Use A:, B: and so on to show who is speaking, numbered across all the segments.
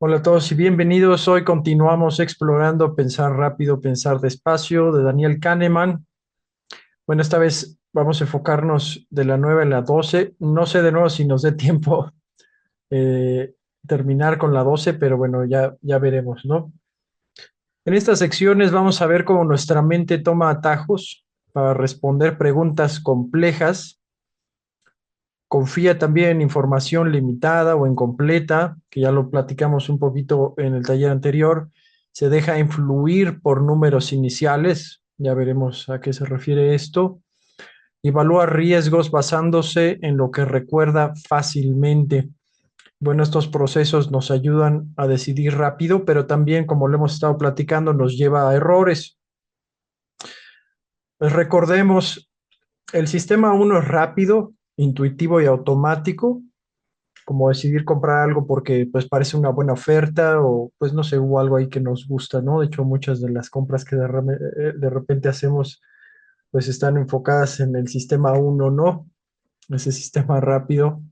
A: Hola a todos y bienvenidos. Hoy continuamos explorando Pensar rápido, pensar despacio de Daniel Kahneman. Bueno, esta vez vamos a enfocarnos de la 9 a la 12. No sé de nuevo si nos dé tiempo eh, terminar con la 12, pero bueno, ya veremos, ¿no? En estas secciones vamos a ver cómo nuestra mente toma atajos para responder preguntas complejas. Confía también en información limitada o incompleta, que ya lo platicamos un poquito en el taller anterior. Se deja influir por números iniciales, ya veremos a qué se refiere esto. Evalúa riesgos basándose en lo que recuerda fácilmente. Bueno, estos procesos nos ayudan a decidir rápido, pero también, como lo hemos estado platicando, nos lleva a errores. Pues recordemos, el sistema uno es rápido, intuitivo y automático, como decidir comprar algo porque pues parece una buena oferta o pues no sé, hubo algo ahí que nos gusta, ¿no? De hecho, muchas de las compras que de repente hacemos pues están enfocadas en el sistema uno, ¿no? Ese sistema rápido.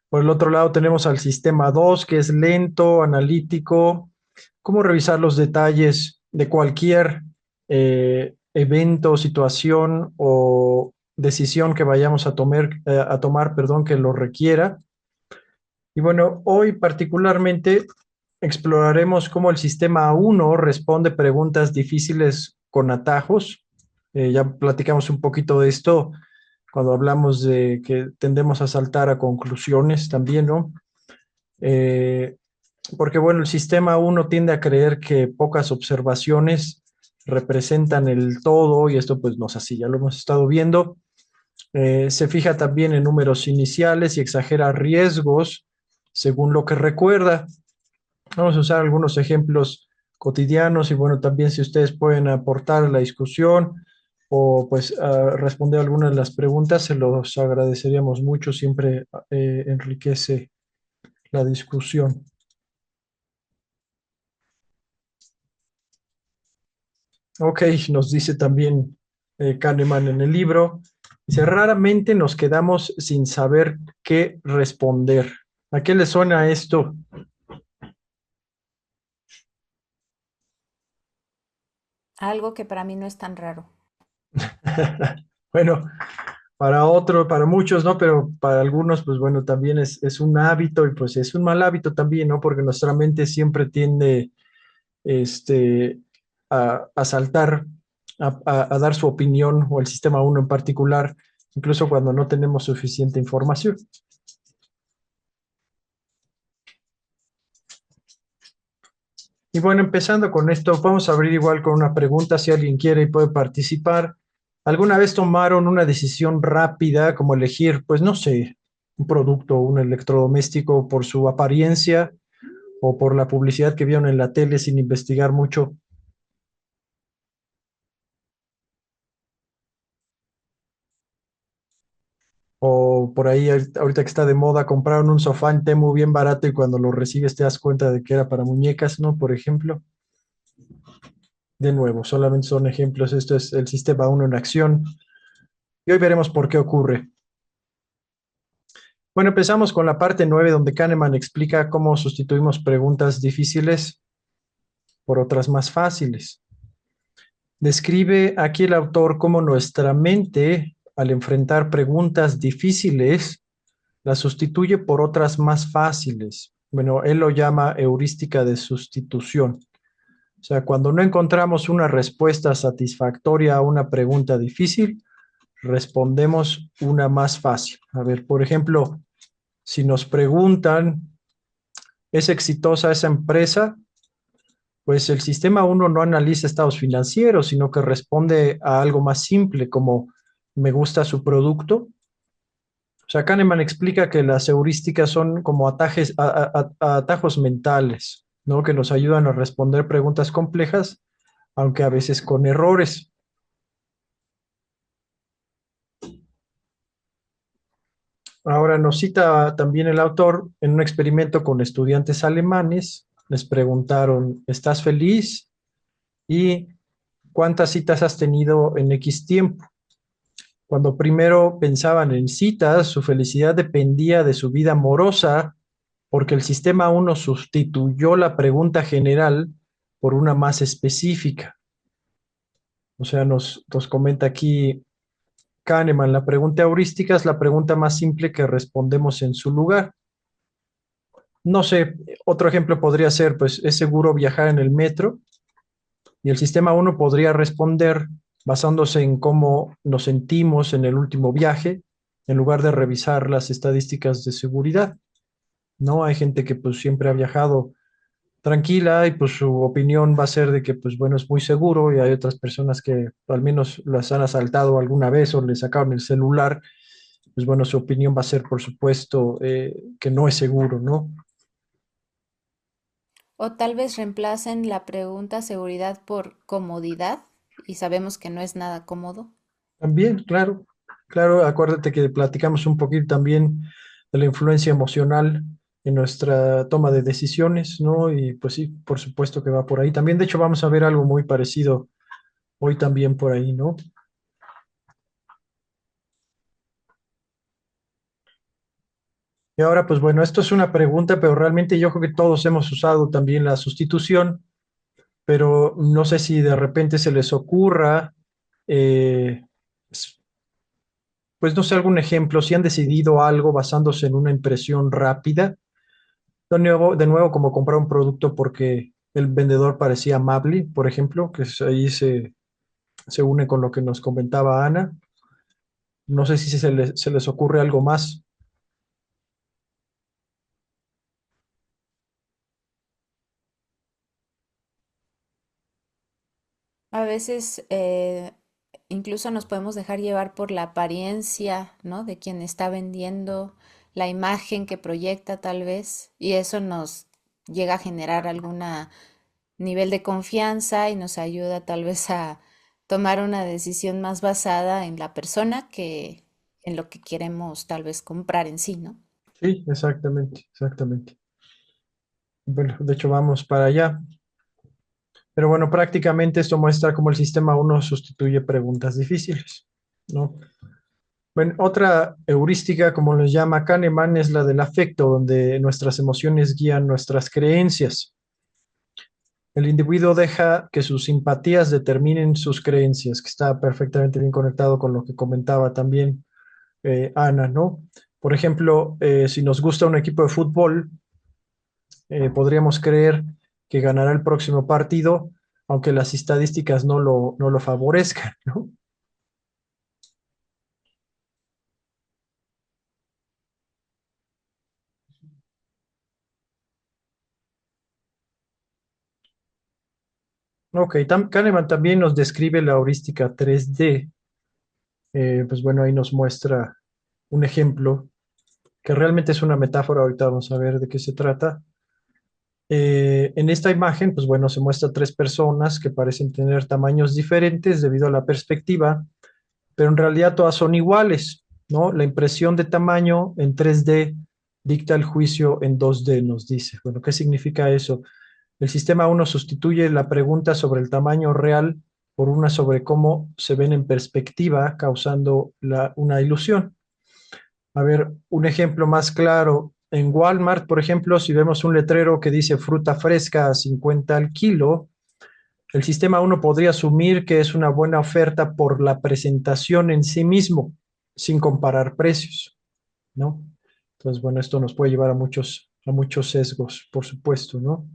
A: Por el otro lado tenemos al sistema 2 que es lento, analítico, cómo revisar los detalles de cualquier evento, situación o decisión que vayamos a tomar, perdón, que lo requiera. Y bueno, hoy particularmente exploraremos cómo el sistema uno responde preguntas difíciles con atajos. Ya platicamos un poquito de esto cuando hablamos de que tendemos a saltar a conclusiones también, ¿no? Eh, Porque bueno, el sistema uno tiende a creer que pocas observaciones representan el todo y esto pues no es así, ya lo hemos estado viendo. Se fija también en números iniciales y exagera riesgos según lo que recuerda. Vamos a usar algunos ejemplos cotidianos y bueno, también si ustedes pueden aportar a la discusión o pues responder algunas de las preguntas, se los agradeceríamos mucho, siempre enriquece la discusión. Ok, nos dice también Kahneman en el libro, dice, raramente nos quedamos sin saber qué responder. ¿A qué le suena esto?
B: Algo que para mí no es tan raro.
A: Bueno, para otro, para muchos, ¿no? Pero para algunos, pues bueno, también es un hábito y pues es un mal hábito también, ¿no? Porque nuestra mente siempre tiende, este, a saltar, a dar su opinión o el sistema uno en particular, incluso cuando no tenemos suficiente información. Y bueno, empezando con esto, vamos a abrir igual con una pregunta, si alguien quiere y puede participar. ¿Alguna vez tomaron una decisión rápida como elegir, pues no sé, un producto, un electrodoméstico por su apariencia o por la publicidad que vieron en la tele sin investigar mucho? O por ahí, ahorita que está de moda, compraron un sofá en Temu bien barato y cuando lo recibes te das cuenta de que era para muñecas, ¿no? Por ejemplo. De nuevo, solamente son ejemplos. Esto es el sistema uno en acción. Y hoy veremos por qué ocurre. Bueno, empezamos con la parte 9 donde Kahneman explica cómo sustituimos preguntas difíciles por otras más fáciles. Describe aquí el autor cómo nuestra mente, al enfrentar preguntas difíciles, las sustituye por otras más fáciles. Bueno, él lo llama heurística de sustitución. O sea, cuando no encontramos una respuesta satisfactoria a una pregunta difícil, respondemos una más fácil. A ver, por ejemplo, si nos preguntan, ¿es exitosa esa empresa? Pues el sistema uno no analiza estados financieros, sino que responde a algo más simple como ¿me gusta su producto? O sea, Kahneman explica que las heurísticas son como atajos mentales, ¿no? Que nos ayudan a responder preguntas complejas, aunque a veces con errores. Ahora nos cita también el autor en un experimento con estudiantes alemanes. Les preguntaron, ¿estás feliz? ¿Y cuántas citas has tenido en X tiempo? Cuando primero pensaban en citas, su felicidad dependía de su vida amorosa, porque el sistema uno sustituyó la pregunta general por una más específica. O sea, nos comenta aquí Kahneman, la pregunta heurística es la pregunta más simple que respondemos en su lugar. No sé, otro ejemplo podría ser, pues, ¿es seguro viajar en el metro? Y el sistema uno podría responder basándose en cómo nos sentimos en el último viaje, en lugar de revisar las estadísticas de seguridad, ¿no? Hay gente que pues siempre ha viajado tranquila y pues su opinión va a ser de que pues bueno, es muy seguro y hay otras personas que al menos las han asaltado alguna vez o les sacaron el celular, pues bueno, su opinión va a ser por supuesto que no es seguro, ¿no?
B: O tal vez reemplacen la pregunta seguridad por comodidad y sabemos que no es nada cómodo.
A: También, claro, claro, acuérdate que platicamos un poquito también de la influencia emocional en nuestra toma de decisiones, ¿no? Y pues sí, por supuesto que va por ahí. También, de hecho, vamos a ver algo muy parecido hoy también por ahí, ¿no? Y ahora, pues bueno, esto es una pregunta, pero realmente yo creo que todos hemos usado también la sustitución, pero no sé si de repente se les ocurra, eh, s- pues no sé, algún ejemplo, si han decidido algo basándose en una impresión rápida. De nuevo, como comprar un producto porque el vendedor parecía amable, por ejemplo, ahí se une con lo que nos comentaba Ana. No sé si se les ocurre algo más.
B: A veces incluso nos podemos dejar llevar por la apariencia, ¿no? De quien está vendiendo, la imagen que proyecta tal vez, y eso nos llega a generar algún nivel de confianza y nos ayuda tal vez a tomar una decisión más basada en la persona que en lo que queremos tal vez comprar en sí, ¿no?
A: Sí, exactamente, exactamente. Bueno, de hecho, vamos para allá. Pero bueno, prácticamente esto muestra cómo el sistema uno sustituye preguntas difíciles, ¿no? Bueno, otra heurística, como les llama Kahneman, es la del afecto, donde nuestras emociones guían nuestras creencias. El individuo deja que sus simpatías determinen sus creencias, que está perfectamente bien conectado con lo que comentaba también Ana, ¿no? Por ejemplo, si nos gusta un equipo de fútbol, podríamos creer que ganará el próximo partido, aunque las estadísticas no lo favorezcan, ¿no? Ok, Kahneman también nos describe la heurística 3D. Pues bueno, ahí nos muestra un ejemplo que realmente es una metáfora, ahorita vamos a ver de qué se trata. En esta imagen, pues bueno, se muestra tres personas que parecen tener tamaños diferentes debido a la perspectiva, pero en realidad todas son iguales, ¿no? La impresión de tamaño en 3D dicta el juicio en 2D, nos dice. Bueno, ¿qué significa eso? El sistema uno sustituye la pregunta sobre el tamaño real por una sobre cómo se ven en perspectiva, causando una ilusión. A ver, un ejemplo más claro. En Walmart, por ejemplo, si vemos un letrero que dice fruta fresca a 50 al kilo, el sistema uno podría asumir que es una buena oferta por la presentación en sí mismo, sin comparar precios, ¿no? Entonces, bueno, esto nos puede llevar a muchos sesgos, por supuesto, ¿no?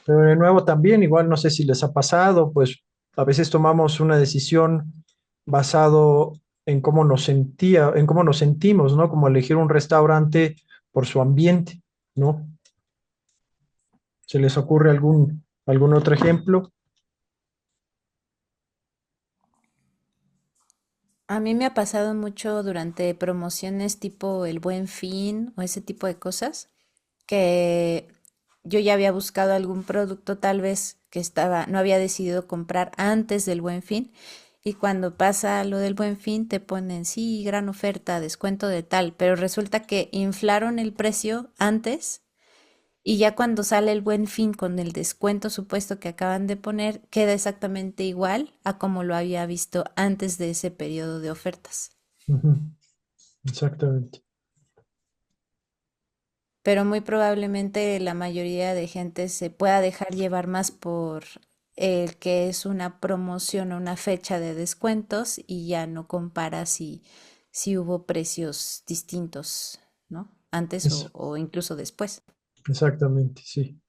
A: Pero de nuevo también, igual no sé si les ha pasado, pues a veces tomamos una decisión basado en cómo en cómo nos sentimos, ¿no? Como elegir un restaurante por su ambiente, ¿no? ¿Se les ocurre algún otro ejemplo?
B: A mí me ha pasado mucho durante promociones tipo El Buen Fin o ese tipo de cosas, que yo ya había buscado algún producto tal vez que no había decidido comprar antes del Buen Fin, y cuando pasa lo del Buen Fin te ponen, sí, gran oferta, descuento de tal, pero resulta que inflaron el precio antes y ya cuando sale el Buen Fin con el descuento supuesto que acaban de poner, queda exactamente igual a como lo había visto antes de ese periodo de ofertas.
A: Ujú, exactamente.
B: pero muy probablemente la mayoría de gente se pueda dejar llevar más por el que es una promoción o una fecha de descuentos y ya no compara si hubo precios distintos, ¿no? Antes
A: Es,
B: o incluso después.
A: exactamente, sí.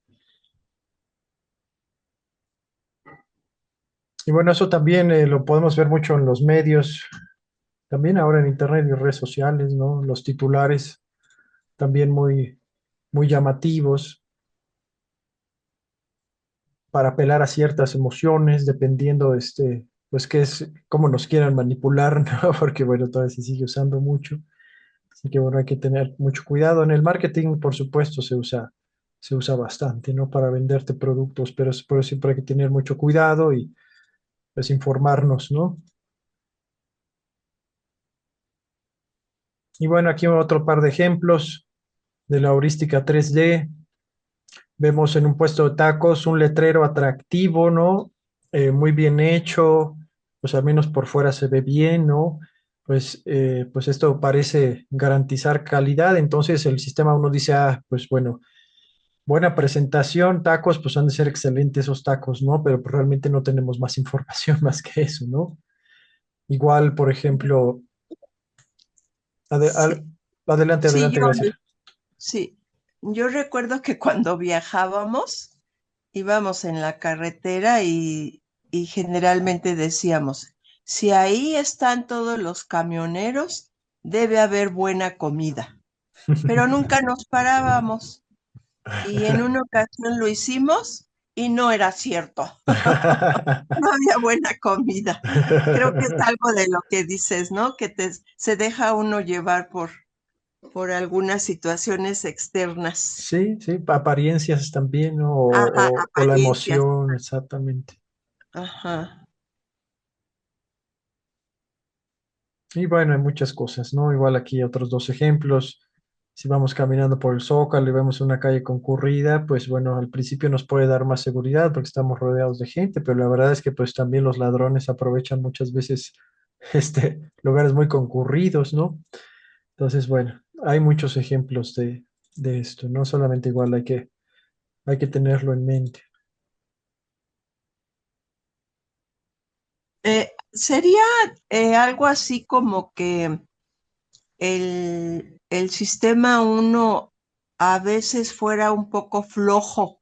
A: Y bueno, eso también lo podemos ver mucho en los medios, también ahora en internet y redes sociales, ¿no? Los titulares también muy llamativos para apelar a ciertas emociones, dependiendo, pues, qué es, cómo nos quieran manipular, ¿no? Porque, bueno, todavía se sigue usando mucho. Así que, bueno, hay que tener mucho cuidado. En el marketing, por supuesto, se usa bastante, ¿no? Para venderte productos, pero por eso siempre hay que tener mucho cuidado y, pues, informarnos, ¿no? Y bueno, aquí otro par de ejemplos de la heurística 3D. Vemos en un puesto de tacos un letrero atractivo, ¿no? Muy bien hecho, pues al menos por fuera se ve bien, ¿no? Pues esto parece garantizar calidad, entonces el sistema uno dice, ah, pues bueno, buena presentación, tacos, pues han de ser excelentes esos tacos, ¿no? Pero pues, realmente no tenemos más información más que eso, ¿no? Igual, por ejemplo, ade- al-
C: Sí,
A: adelante,
C: sí,
A: adelante, gracias.
C: sí. Yo recuerdo que cuando viajábamos, íbamos en la carretera y generalmente decíamos, si ahí están todos los camioneros, debe haber buena comida. Pero nunca nos parábamos y en una ocasión lo hicimos y no era cierto. No había buena comida. Creo que es algo de lo que dices, ¿no? Se deja uno llevar por algunas situaciones externas.
A: Sí, sí, apariencias también, ¿no?
C: Ajá,
A: O la
C: apariencias.
A: emoción, exactamente.
C: Ajá.
A: Y bueno, hay muchas cosas, ¿no? Igual aquí otros dos ejemplos. Si vamos caminando por el Zócalo y vemos una calle concurrida, pues bueno, al principio nos puede dar más seguridad porque estamos rodeados de gente, pero la verdad es que pues también los ladrones aprovechan muchas veces lugares muy concurridos, ¿no? Entonces, bueno, hay muchos ejemplos de esto, no solamente igual hay que tenerlo en mente.
C: Sería algo así como que el sistema uno a veces fuera un poco flojo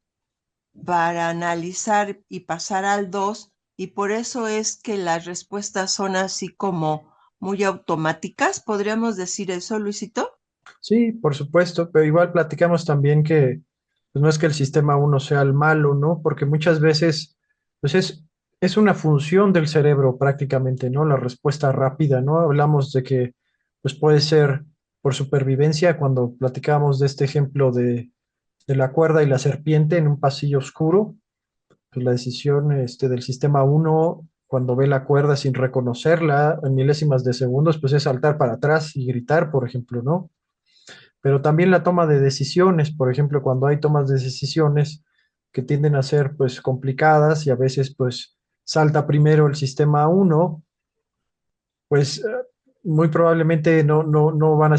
C: para analizar y pasar al 2 y por eso es que las respuestas son así como muy automáticas. ¿Podríamos decir eso, Luisito?
A: Sí, por supuesto, pero igual platicamos también que pues no es que el sistema uno sea el malo, ¿no? Porque muchas veces pues es una función del cerebro prácticamente, ¿no? La respuesta rápida, ¿no? Hablamos de que pues puede ser por supervivencia cuando platicamos de este ejemplo de la cuerda y la serpiente en un pasillo oscuro, pues la decisión del sistema uno cuando ve la cuerda sin reconocerla en milésimas de segundos, pues es saltar para atrás y gritar, por ejemplo, ¿no? Pero también la toma de decisiones, por ejemplo, cuando hay tomas de decisiones que tienden a ser pues complicadas y a veces pues salta primero el sistema uno, pues muy probablemente no va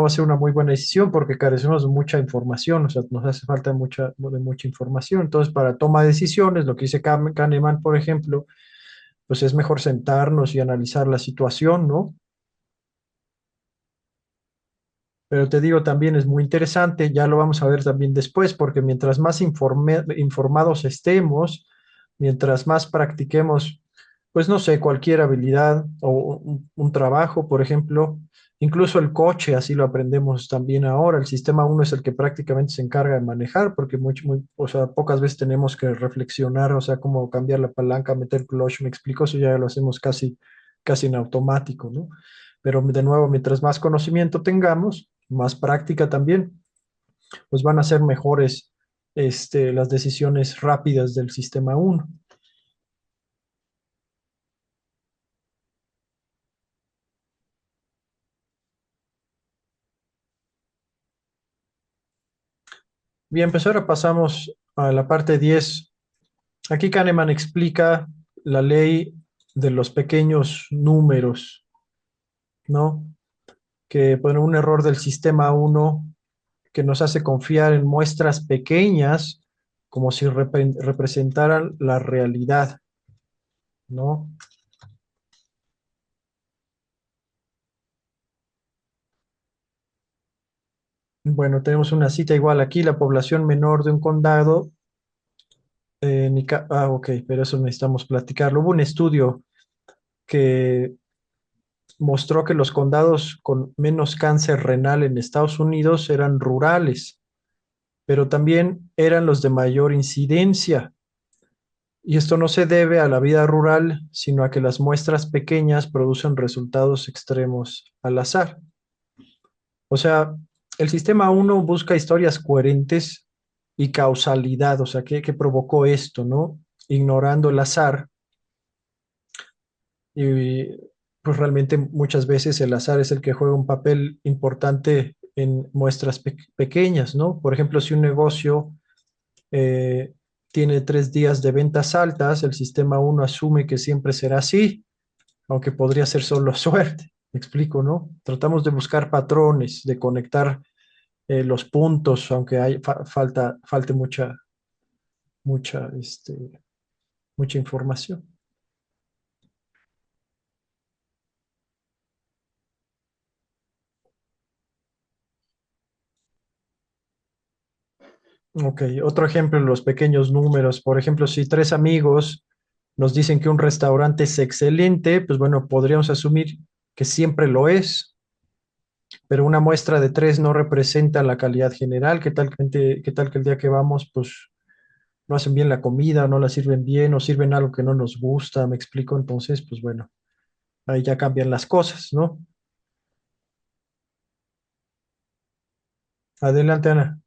A: a ser una muy buena decisión porque carecemos de mucha información, o sea, nos hace falta de mucha información. Entonces, para toma de decisiones, lo que dice Kahneman, por ejemplo, pues es mejor sentarnos y analizar la situación, ¿no? Pero te digo, también es muy interesante, ya lo vamos a ver también después, porque mientras más informados estemos, mientras más practiquemos, pues no sé, cualquier habilidad o un trabajo, por ejemplo, incluso el coche, así lo aprendemos también ahora. El sistema uno es el que prácticamente se encarga de manejar, porque o sea, pocas veces tenemos que reflexionar, o sea, cómo cambiar la palanca, meter clutch, me explico, eso ya lo hacemos casi en automático, ¿no? Pero de nuevo, mientras más conocimiento tengamos, más práctica también, pues van a ser mejores las decisiones rápidas del sistema uno. Bien, pues ahora pasamos a la parte 10. Aquí Kahneman explica la ley de los pequeños números, ¿no? Que, bueno, un error del sistema uno que nos hace confiar en muestras pequeñas como si representaran la realidad, ¿no? Bueno, tenemos una cita igual aquí, la población menor de un condado, ok, pero eso necesitamos platicarlo. Hubo un estudio que mostró que los condados con menos cáncer renal en Estados Unidos eran rurales, pero también eran los de mayor incidencia. Y esto no se debe a la vida rural, sino a que las muestras pequeñas producen resultados extremos al azar. O sea, el sistema uno busca historias coherentes y causalidad, o sea, ¿qué provocó esto, no? Ignorando el azar. Y pues realmente muchas veces el azar es el que juega un papel importante en muestras pequeñas, ¿no? Por ejemplo, si un negocio eh, tiene 3 días de ventas altas, el sistema uno asume que siempre será así, aunque podría ser solo suerte. Me explico, ¿no? Tratamos de buscar patrones, de conectar los puntos, aunque falte mucha, mucha información. Ok, otro ejemplo, los pequeños números. Por ejemplo, si tres amigos nos dicen que un restaurante es excelente, pues bueno, podríamos asumir que siempre lo es, pero una muestra de tres no representa la calidad general. Qué tal que el día que vamos, pues no hacen bien la comida, no la sirven bien, o sirven algo que no nos gusta? ¿Me explico? Entonces, pues bueno, ahí ya cambian las cosas, ¿no? Adelante, Ana.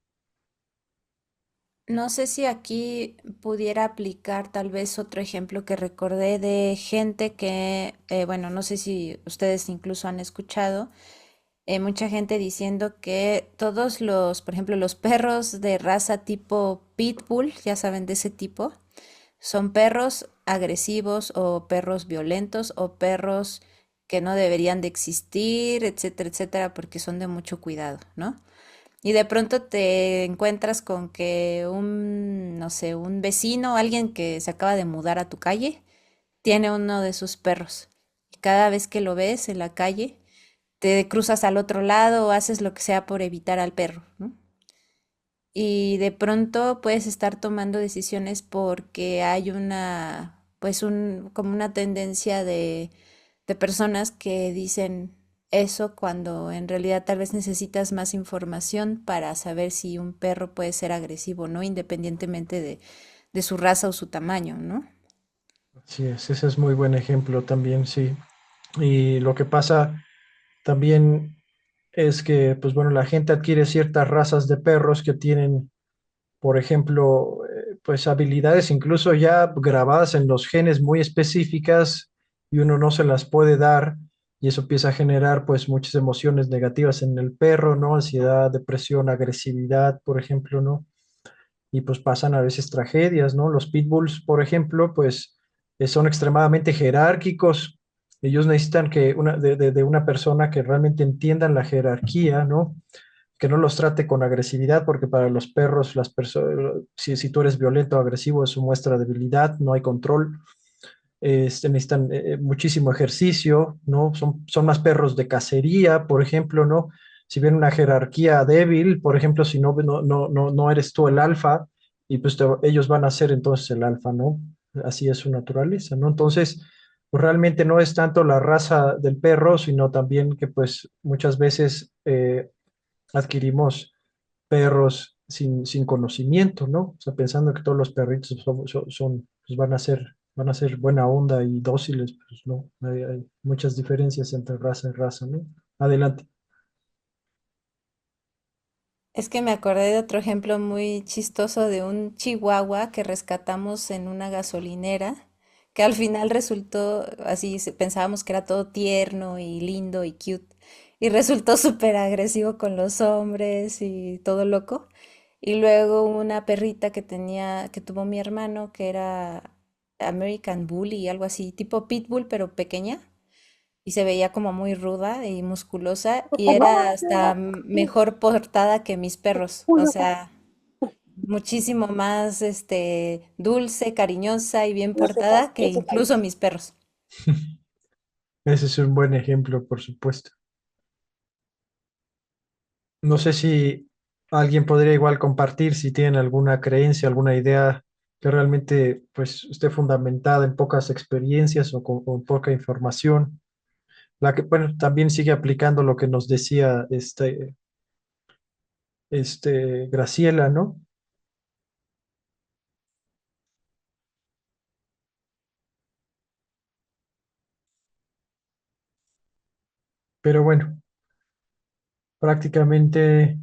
B: No sé si aquí pudiera aplicar tal vez otro ejemplo que recordé de gente que, bueno, no sé si ustedes incluso han escuchado, mucha gente diciendo que todos los, por ejemplo, los perros de raza tipo pitbull, ya saben de ese tipo, son perros agresivos o perros violentos o perros que no deberían de existir, etcétera, etcétera, porque son de mucho cuidado, ¿no? Y de pronto te encuentras con que un, no sé, un vecino, alguien que se acaba de mudar a tu calle, tiene uno de sus perros. Y cada vez que lo ves en la calle, te cruzas al otro lado o haces lo que sea por evitar al perro, ¿no? Y de pronto puedes estar tomando decisiones porque hay una, pues un, como una tendencia de personas que dicen eso cuando en realidad tal vez necesitas más información para saber si un perro puede ser agresivo o no, independientemente de su raza o su tamaño, ¿no?
A: Sí, ese es muy buen ejemplo también, sí. Y lo que pasa también es que, pues bueno, la gente adquiere ciertas razas de perros que tienen, por ejemplo, pues habilidades incluso ya grabadas en los genes muy específicas y uno no se las puede dar y eso empieza a generar pues muchas emociones negativas en el perro, ¿no? Ansiedad, depresión, agresividad, por ejemplo, ¿no? Y pues pasan a veces tragedias, ¿no? Los pitbulls, por ejemplo, pues son extremadamente jerárquicos. Ellos necesitan que de una persona que realmente entiendan la jerarquía, ¿no? Que no los trate con agresividad, porque para los perros, si tú eres violento o agresivo, eso muestra debilidad, no hay control. Necesitan muchísimo ejercicio, ¿no? Son más perros de cacería, por ejemplo, ¿no? Si bien una jerarquía débil, por ejemplo, si no eres tú el alfa, y pues ellos van a ser entonces el alfa, ¿no? Así es su naturaleza, ¿no? Entonces, pues realmente no es tanto la raza del perro, sino también que pues muchas veces adquirimos perros sin conocimiento, ¿no? O sea, pensando que todos los perritos pues van a ser buena onda y dóciles, pues no, hay muchas diferencias entre raza y raza, ¿no? Adelante.
B: Es que me acordé de otro ejemplo muy chistoso de un chihuahua que rescatamos en una gasolinera, que al final resultó así, pensábamos que era todo tierno y lindo y cute, y resultó súper agresivo con los hombres y todo loco. Y luego una perrita que tenía, que tuvo mi hermano, que era American Bully, algo así, tipo Pitbull, pero pequeña. y se veía como muy ruda y musculosa y era hasta mejor portada que mis perros, o sea, muchísimo más dulce, cariñosa y bien portada que incluso mis perros.
A: Ese es un buen ejemplo, por supuesto. No sé si alguien podría igual compartir si tienen alguna creencia, alguna idea que realmente pues esté fundamentada en pocas experiencias o poca información. La que, bueno, también sigue aplicando lo que nos decía Graciela, ¿no? Pero bueno, prácticamente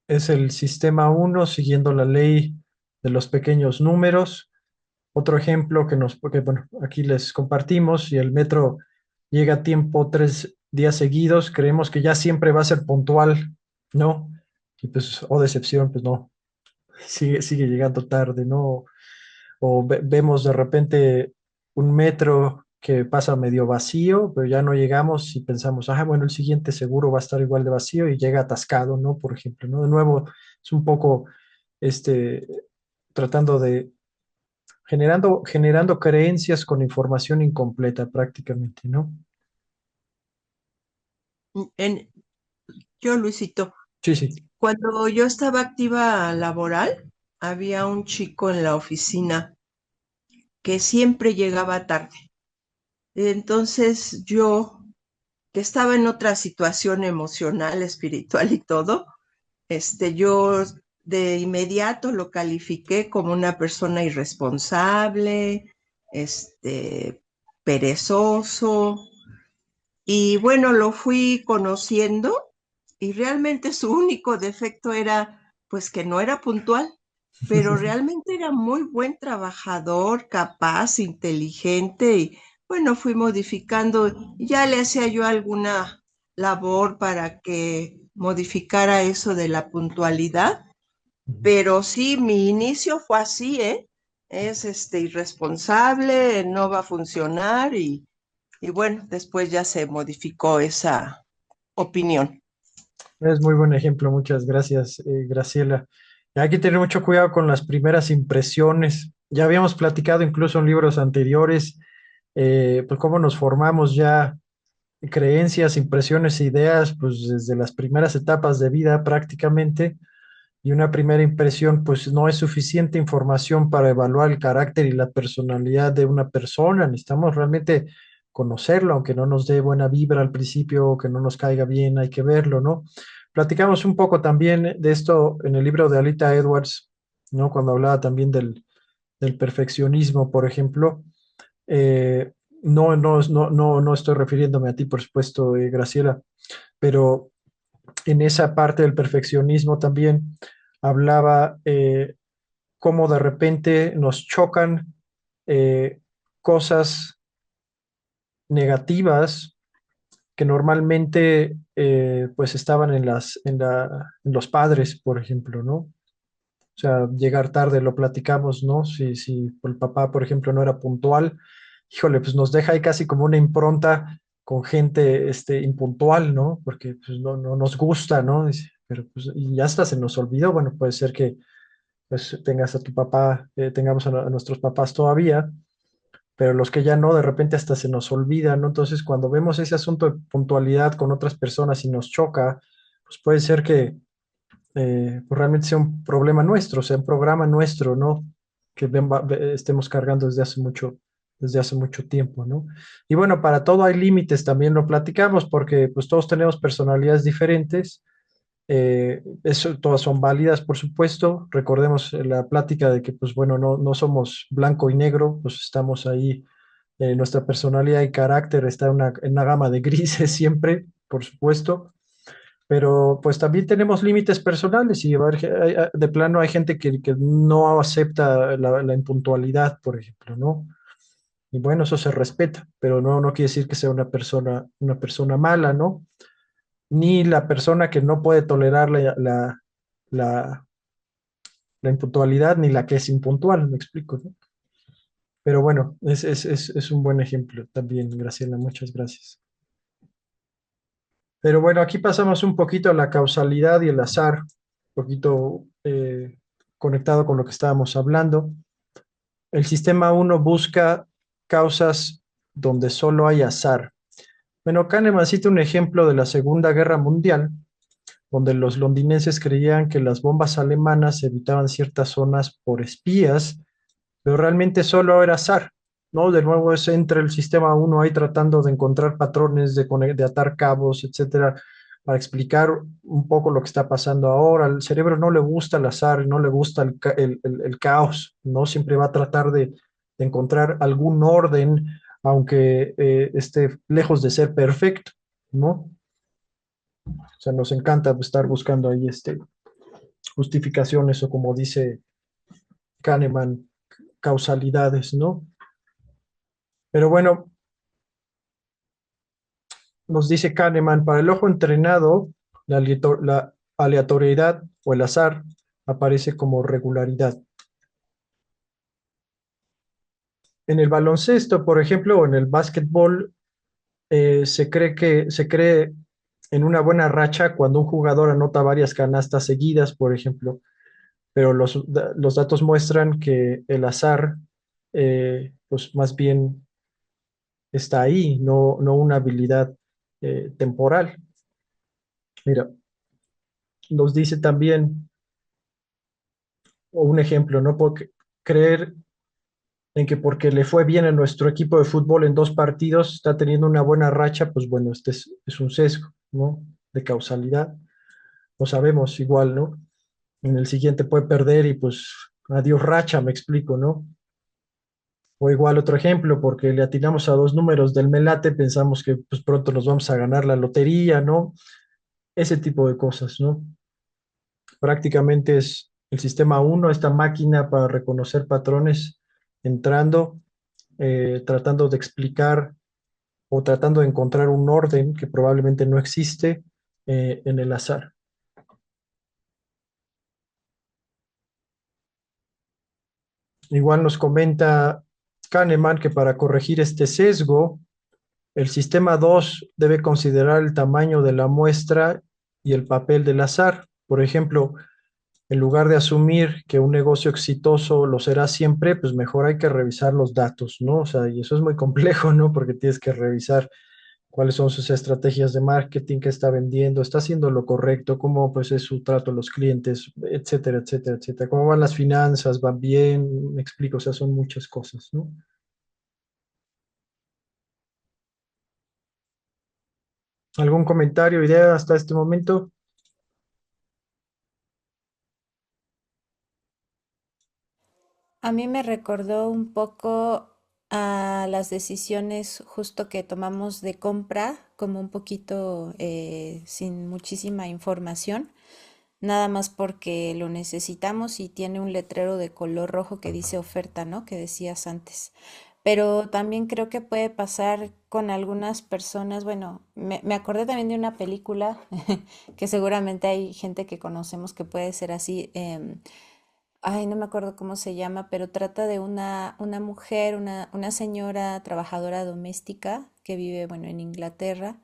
A: es el sistema uno siguiendo la ley de los pequeños números. Otro ejemplo porque bueno, aquí les compartimos, si el metro llega a tiempo 3 días seguidos, creemos que ya siempre va a ser puntual, ¿no? Y pues, oh decepción, pues no, sigue llegando tarde, ¿no? O vemos de repente un metro que pasa medio vacío, pero ya no llegamos y pensamos, ah, bueno, el siguiente seguro va a estar igual de vacío y llega atascado, ¿no? Por ejemplo, ¿no? De nuevo, es un poco, este, tratando de generando creencias con información incompleta prácticamente, ¿no?
C: En, yo, Luisito,
A: Sí, sí.
C: cuando yo estaba activa laboral, había un chico en la oficina que siempre llegaba tarde. Entonces yo, que estaba en otra situación emocional, espiritual y todo, yo de inmediato lo califiqué como una persona irresponsable, perezoso, y bueno, lo fui conociendo y realmente su único defecto era pues que no era puntual, pero realmente era muy buen trabajador, capaz, inteligente y bueno, fui modificando, ya le hacía yo alguna labor para que modificara eso de la puntualidad, pero sí, mi inicio fue así, ¿eh? Es irresponsable, no va a funcionar y bueno, después ya se modificó esa opinión.
A: Es muy buen ejemplo, muchas gracias, Graciela. Hay que tener mucho cuidado con las primeras impresiones. Ya habíamos platicado incluso en libros anteriores, pues cómo nos formamos ya creencias, impresiones, ideas, pues desde las primeras etapas de vida prácticamente. Y una primera impresión, pues no es suficiente información para evaluar el carácter y la personalidad de una persona. Necesitamos realmente conocerlo, aunque no nos dé buena vibra al principio, o que no nos caiga bien, hay que verlo, ¿no? Platicamos un poco también de esto en el libro de Alita Edwards, ¿no? Cuando hablaba también del perfeccionismo, por ejemplo. Eh, no estoy refiriéndome a ti, por supuesto, Graciela, pero en esa parte del perfeccionismo también hablaba cómo de repente nos chocan cosas negativas que normalmente pues estaban en los padres, por ejemplo, ¿no? O sea, llegar tarde, lo platicamos, ¿no? Si el papá, por ejemplo, no era puntual, híjole, pues nos deja ahí casi como una impronta con gente impuntual, ¿no? Porque pues, no nos gusta, ¿no? Pero pues, y ya hasta se nos olvidó, bueno, puede ser que pues tengas a tu papá, tengamos a nuestros papás todavía, pero los que ya no, de repente hasta se nos olvida, ¿no? Entonces, cuando vemos ese asunto de puntualidad con otras personas y nos choca, pues puede ser que pues realmente sea un problema nuestro, sea un programa nuestro, ¿no? Que estemos cargando desde hace mucho tiempo, ¿no? Y bueno, para todo hay límites, también lo platicamos, porque pues todos tenemos personalidades diferentes, eso, todas son válidas, por supuesto. Recordemos la plática de que, pues bueno, no somos blanco y negro, pues estamos ahí, nuestra personalidad y carácter está en una gama de grises siempre, por supuesto, pero pues también tenemos límites personales y a ver, de plano hay gente que no acepta la impuntualidad, por ejemplo, ¿no? Y bueno, eso se respeta, pero no quiere decir que sea una persona mala, ¿no? Ni la persona que no puede tolerar la, la impuntualidad, ni la que es impuntual, me explico, ¿no? Pero bueno, es un buen ejemplo también, Graciela, muchas gracias. Pero bueno, aquí pasamos un poquito a la causalidad y el azar, un poquito conectado con lo que estábamos hablando. El sistema uno busca causas donde solo hay azar. Bueno, Kahneman cita un ejemplo de la Segunda Guerra Mundial, donde los londinenses creían que las bombas alemanas evitaban ciertas zonas por espías, pero realmente solo era azar, ¿no? De nuevo es entre el sistema uno ahí tratando de encontrar patrones, de atar cabos, etcétera, para explicar un poco lo que está pasando ahora. Al cerebro no le gusta el azar, no le gusta el caos, ¿no? Siempre va a tratar de encontrar algún orden, aunque esté lejos de ser perfecto, ¿no? O sea, nos encanta estar buscando ahí justificaciones o como dice Kahneman, causalidades, ¿no? Pero bueno, nos dice Kahneman, para el ojo entrenado, la aleatoriedad o el azar aparece como regularidad. En el baloncesto, por ejemplo, o en el básquetbol, se cree en una buena racha cuando un jugador anota varias canastas seguidas, por ejemplo, pero los datos muestran que el azar, pues más bien está ahí, no una habilidad temporal. Mira, nos dice también, o un ejemplo, no puedo creer en que porque le fue bien a nuestro equipo de fútbol en dos partidos, está teniendo una buena racha, pues bueno, es un sesgo, ¿no? De causalidad. Lo sabemos igual, ¿no? En el siguiente puede perder y pues adiós racha, me explico, ¿no? O igual otro ejemplo, porque le atinamos a dos números del Melate, pensamos que pues pronto nos vamos a ganar la lotería, ¿no? Ese tipo de cosas, ¿no? Prácticamente es el sistema uno, esta máquina para reconocer patrones, entrando, tratando de explicar o tratando de encontrar un orden que probablemente no existe en el azar. Igual nos comenta Kahneman que para corregir este sesgo, el sistema 2 debe considerar el tamaño de la muestra y el papel del azar. Por ejemplo, en lugar de asumir que un negocio exitoso lo será siempre, pues mejor hay que revisar los datos, ¿no? O sea, y eso es muy complejo, ¿no? Porque tienes que revisar cuáles son sus estrategias de marketing, qué está vendiendo, está haciendo lo correcto, cómo pues es su trato a los clientes, etcétera, etcétera, etcétera. Cómo van las finanzas, van bien, me explico, o sea, son muchas cosas, ¿no? ¿Algún comentario, idea hasta este momento?
B: A mí me recordó un poco a las decisiones justo que tomamos de compra, como un poquito sin muchísima información, nada más porque lo necesitamos y tiene un letrero de color rojo que dice oferta, ¿no? Que decías antes. Pero también creo que puede pasar con algunas personas, bueno, me acordé también de una película que seguramente hay gente que conocemos que puede ser así. Ay, no me acuerdo cómo se llama, pero trata de una mujer, una señora trabajadora doméstica que vive, bueno, en Inglaterra,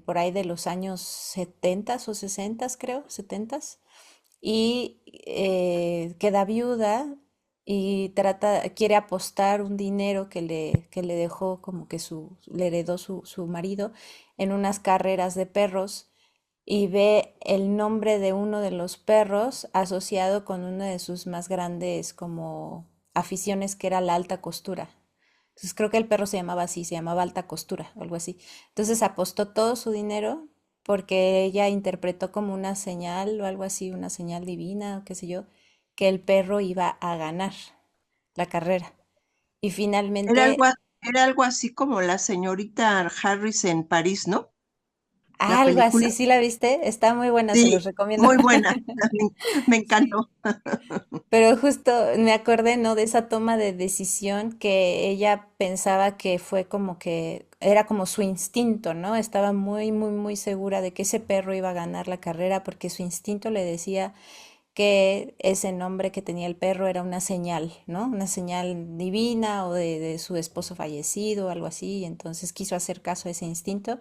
B: por ahí de los años 70 o 60, creo, 70, y queda viuda y quiere apostar un dinero que le dejó como que le heredó su marido en unas carreras de perros y ve el nombre de uno de los perros asociado con una de sus más grandes como aficiones que era la alta costura. Entonces creo que el perro se llamaba así, se llamaba alta costura, algo así. Entonces apostó todo su dinero porque ella interpretó como una señal o algo así, una señal divina o qué sé yo, que el perro iba a ganar la carrera. Y
C: Era algo,
B: finalmente,
C: era algo así como la señorita Harris en París, ¿no? La
B: algo
C: película.
B: así, ¿sí la viste? Está muy buena, se los
C: Sí,
B: recomiendo.
C: muy buena. Me encantó.
B: Pero justo me acordé, ¿no? De esa toma de decisión que ella pensaba que fue como que era como su instinto, ¿no? Estaba muy, muy, muy segura de que ese perro iba a ganar la carrera porque su instinto le decía que ese nombre que tenía el perro era una señal, ¿no? Una señal divina o de su esposo fallecido o algo así. Y entonces quiso hacer caso a ese instinto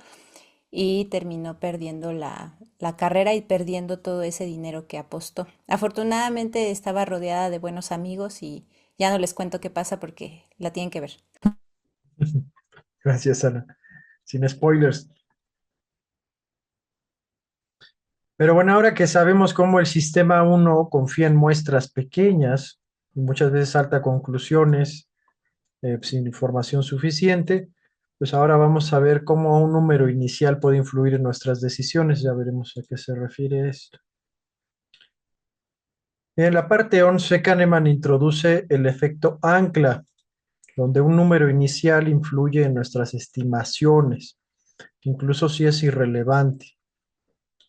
B: y terminó perdiendo la carrera y perdiendo todo ese dinero que apostó. Afortunadamente estaba rodeada de buenos amigos y ya no les cuento qué pasa porque la tienen que ver.
A: Gracias, Ana. Sin spoilers. Pero bueno, ahora que sabemos cómo el sistema uno confía en muestras pequeñas y muchas veces salta a conclusiones sin información suficiente, pues ahora vamos a ver cómo un número inicial puede influir en nuestras decisiones. Ya veremos a qué se refiere esto. En la parte 11, Kahneman introduce el efecto ancla, donde un número inicial influye en nuestras estimaciones, incluso si es irrelevante.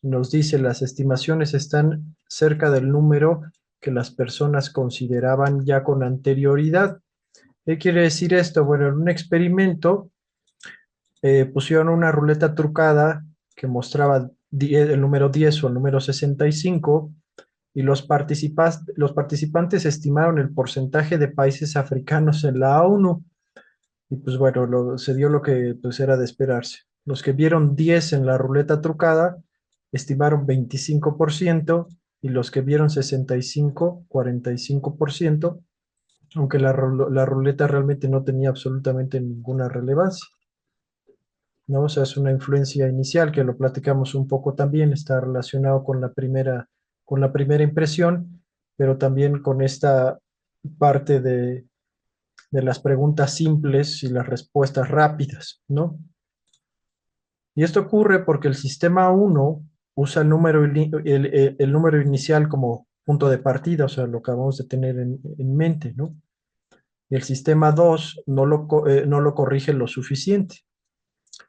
A: Nos dice, las estimaciones están cerca del número que las personas consideraban ya con anterioridad. ¿Qué quiere decir esto? Bueno, en un experimento pusieron una ruleta trucada que mostraba el número 10 o el número 65 y los participantes estimaron el porcentaje de países africanos en la ONU. Y pues bueno, se dio lo que pues era de esperarse. Los que vieron 10 en la ruleta trucada estimaron 25% y los que vieron 65, 45%, aunque la ruleta realmente no tenía absolutamente ninguna relevancia, ¿no? O sea, es una influencia inicial que lo platicamos un poco también, está relacionado con la primera impresión, pero también con esta parte de las preguntas simples y las respuestas rápidas, ¿no? Y esto ocurre porque el sistema uno usa el número inicial como punto de partida, o sea, lo que acabamos de tener en mente, ¿no? Y el sistema 2 no lo corrige lo suficiente.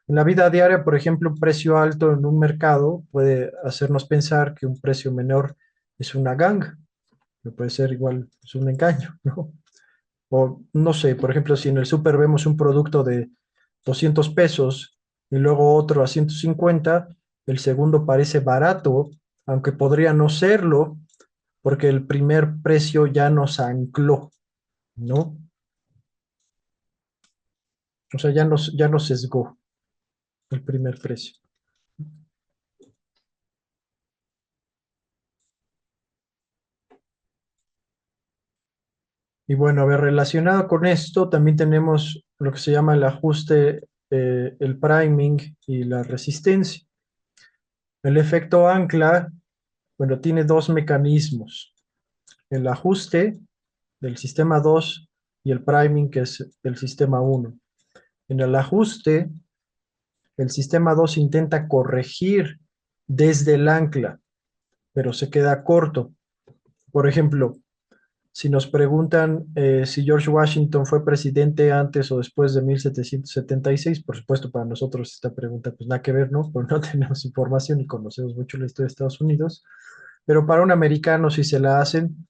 A: En la vida diaria, por ejemplo, un precio alto en un mercado puede hacernos pensar que un precio menor es una ganga, que puede ser igual, es un engaño, ¿no? O no sé, por ejemplo, si en el súper vemos un producto de 200 pesos y luego otro a 150, el segundo parece barato, aunque podría no serlo, porque el primer precio ya nos ancló, ¿no? O sea, ya nos sesgó el primer precio. Y bueno, a ver, relacionado con esto, también tenemos lo que se llama el ajuste, el priming y la resistencia. El efecto ancla, bueno, tiene dos mecanismos: el ajuste del sistema 2 y el priming, que es el sistema uno. En el ajuste, el sistema 2 intenta corregir desde el ancla, pero se queda corto. Por ejemplo, si nos preguntan si George Washington fue presidente antes o después de 1776, por supuesto para nosotros esta pregunta pues nada que ver, ¿no? Porque no tenemos información y conocemos mucho la historia de Estados Unidos, pero para un americano si se la hacen,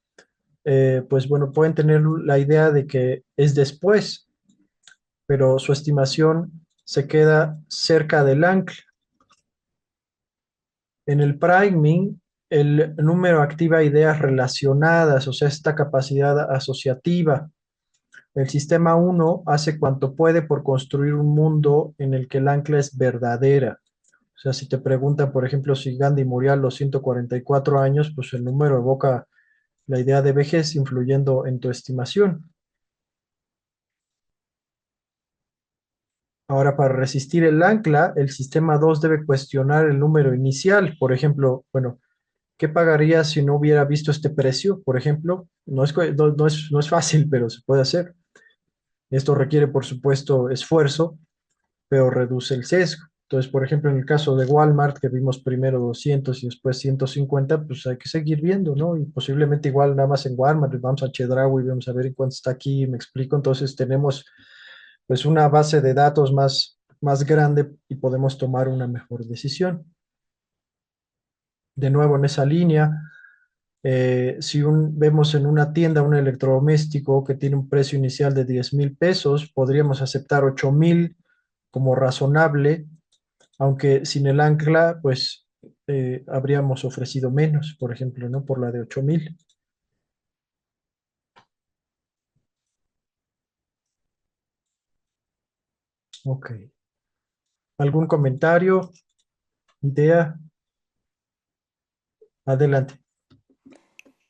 A: pues bueno, pueden tener la idea de que es después, pero su estimación se queda cerca del ancla. En el priming, el número activa ideas relacionadas, o sea, esta capacidad asociativa. El sistema uno hace cuanto puede por construir un mundo en el que el ancla es verdadera. O sea, si te preguntan, por ejemplo, si Gandhi murió a los 144 años, pues el número evoca la idea de vejez influyendo en tu estimación. Ahora, para resistir el ancla, el sistema 2 debe cuestionar el número inicial. Por ejemplo, bueno, ¿qué pagaría si no hubiera visto este precio? Por ejemplo, no es fácil, pero se puede hacer. Esto requiere, por supuesto, esfuerzo, pero reduce el sesgo. Entonces, por ejemplo, en el caso de Walmart, que vimos primero 200 y después 150, pues hay que seguir viendo, ¿no? Y posiblemente igual nada más en Walmart, vamos a Chedraui, vamos a ver en cuánto está aquí, me explico. Entonces tenemos pues una base de datos más grande y podemos tomar una mejor decisión. De nuevo, en esa línea, si vemos en una tienda un electrodoméstico que tiene un precio inicial de 10,000 pesos, podríamos aceptar 8,000 como razonable, aunque sin el ancla, pues habríamos ofrecido menos, por ejemplo, ¿no? Por la de 8.000. Ok. ¿Algún comentario, idea? Adelante.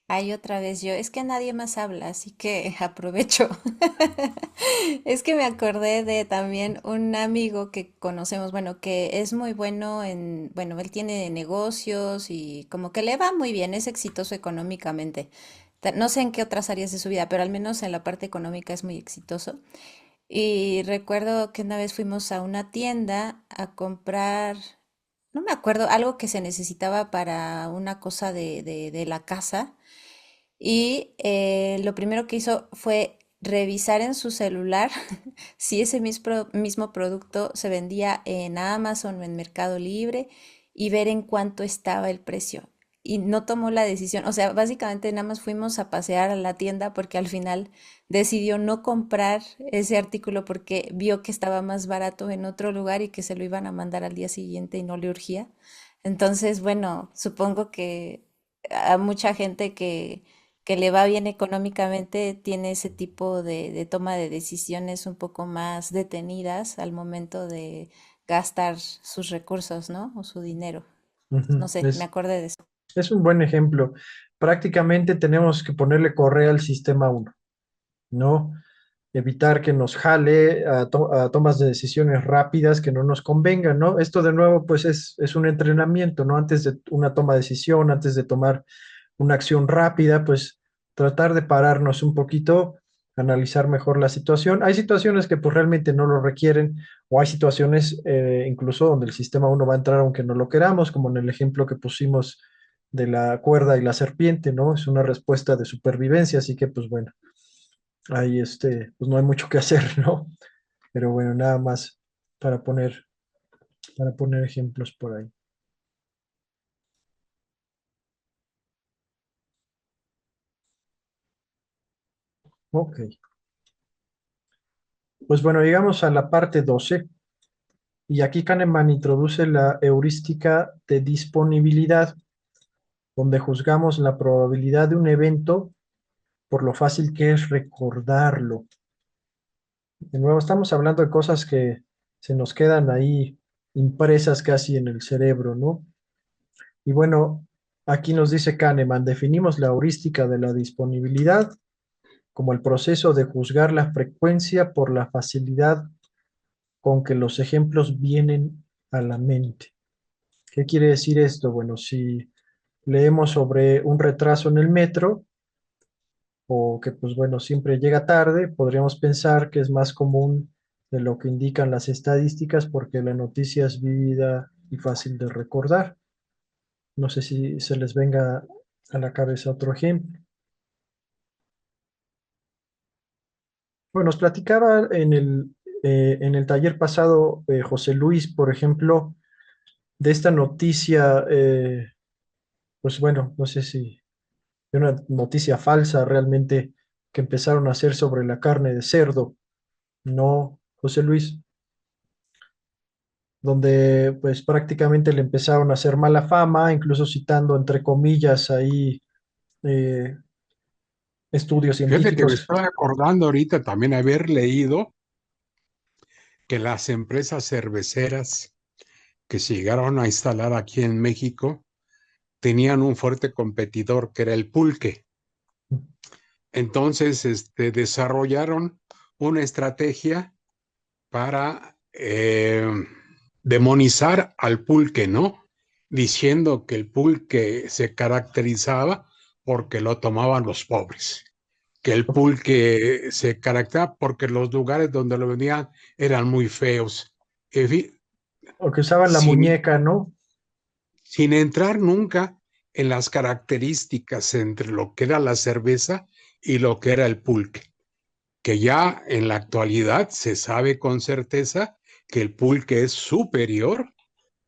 B: Ay, otra vez yo, es que nadie más habla, así que aprovecho. Es que me acordé de también un amigo que conocemos, bueno, que es muy bueno en, bueno, él tiene negocios y como que le va muy bien, es exitoso económicamente. No sé en qué otras áreas de su vida, pero al menos en la parte económica es muy exitoso. Y recuerdo que una vez fuimos a una tienda a comprar, no me acuerdo, algo que se necesitaba para una cosa de la casa. Y lo primero que hizo fue revisar en su celular si ese mismo producto se vendía en Amazon o en Mercado Libre y ver en cuánto estaba el precio. Y no tomó la decisión, o sea, básicamente nada más fuimos a pasear a la tienda porque al final decidió no comprar ese artículo porque vio que estaba más barato en otro lugar y que se lo iban a mandar al día siguiente y no le urgía. Entonces, bueno, supongo que a mucha gente que le va bien económicamente tiene ese tipo de toma de decisiones un poco más detenidas al momento de gastar sus recursos, ¿no? O su dinero. No
A: Ujú.
B: sé, me acordé de eso.
A: Es un buen ejemplo. Prácticamente tenemos que ponerle correa al sistema uno, ¿no? Evitar que nos jale a tomas de decisiones rápidas que no nos convengan, ¿no? Esto de nuevo, pues es un entrenamiento, ¿no? Antes de una toma de decisión, antes de tomar una acción rápida, pues tratar de pararnos un poquito, analizar mejor la situación. Hay situaciones que pues realmente no lo requieren, o hay situaciones incluso donde el sistema uno va a entrar aunque no lo queramos, como en el ejemplo que pusimos de la cuerda y la serpiente, ¿no? Es una respuesta de supervivencia, así que pues bueno, ahí pues no hay mucho que hacer, ¿no? Pero bueno, nada más para poner, para poner ejemplos por ahí. Ok, pues bueno, llegamos a la parte 12 y aquí Kahneman introduce la heurística de disponibilidad, donde juzgamos la probabilidad de un evento por lo fácil que es recordarlo. De nuevo, estamos hablando de cosas que se nos quedan ahí impresas casi en el cerebro, ¿no? Y bueno, aquí nos dice Kahneman, definimos la heurística de la disponibilidad como el proceso de juzgar la frecuencia por la facilidad con que los ejemplos vienen a la mente. ¿Qué quiere decir esto? Bueno, si leemos sobre un retraso en el metro o que pues bueno, siempre llega tarde, podríamos pensar que es más común de lo que indican las estadísticas porque la noticia es vívida y fácil de recordar. No sé si se les venga a la cabeza otro ejemplo. Bueno, nos platicaba en el taller pasado José Luis, por ejemplo, de esta noticia, pues bueno, no sé si de una noticia falsa realmente que empezaron a hacer sobre la carne de cerdo, ¿no, José Luis? Donde pues prácticamente le empezaron a hacer mala fama, incluso citando entre comillas ahí eh, estudios
D: Fíjate que me
A: científicos.
D: estoy acordando ahorita también haber leído que las empresas cerveceras que se llegaron a instalar aquí en México tenían un fuerte competidor que era el pulque. Entonces, desarrollaron una estrategia para demonizar al pulque, ¿no? Diciendo que el pulque se caracterizaba porque lo tomaban los pobres, que el pulque se caracterizaba porque los lugares donde lo vendían eran muy feos. En fin,
A: O que usaban la
D: sin,
A: muñeca, ¿no?
D: sin entrar nunca en las características entre lo que era la cerveza y lo que era el pulque, que ya en la actualidad se sabe con certeza que el pulque es superior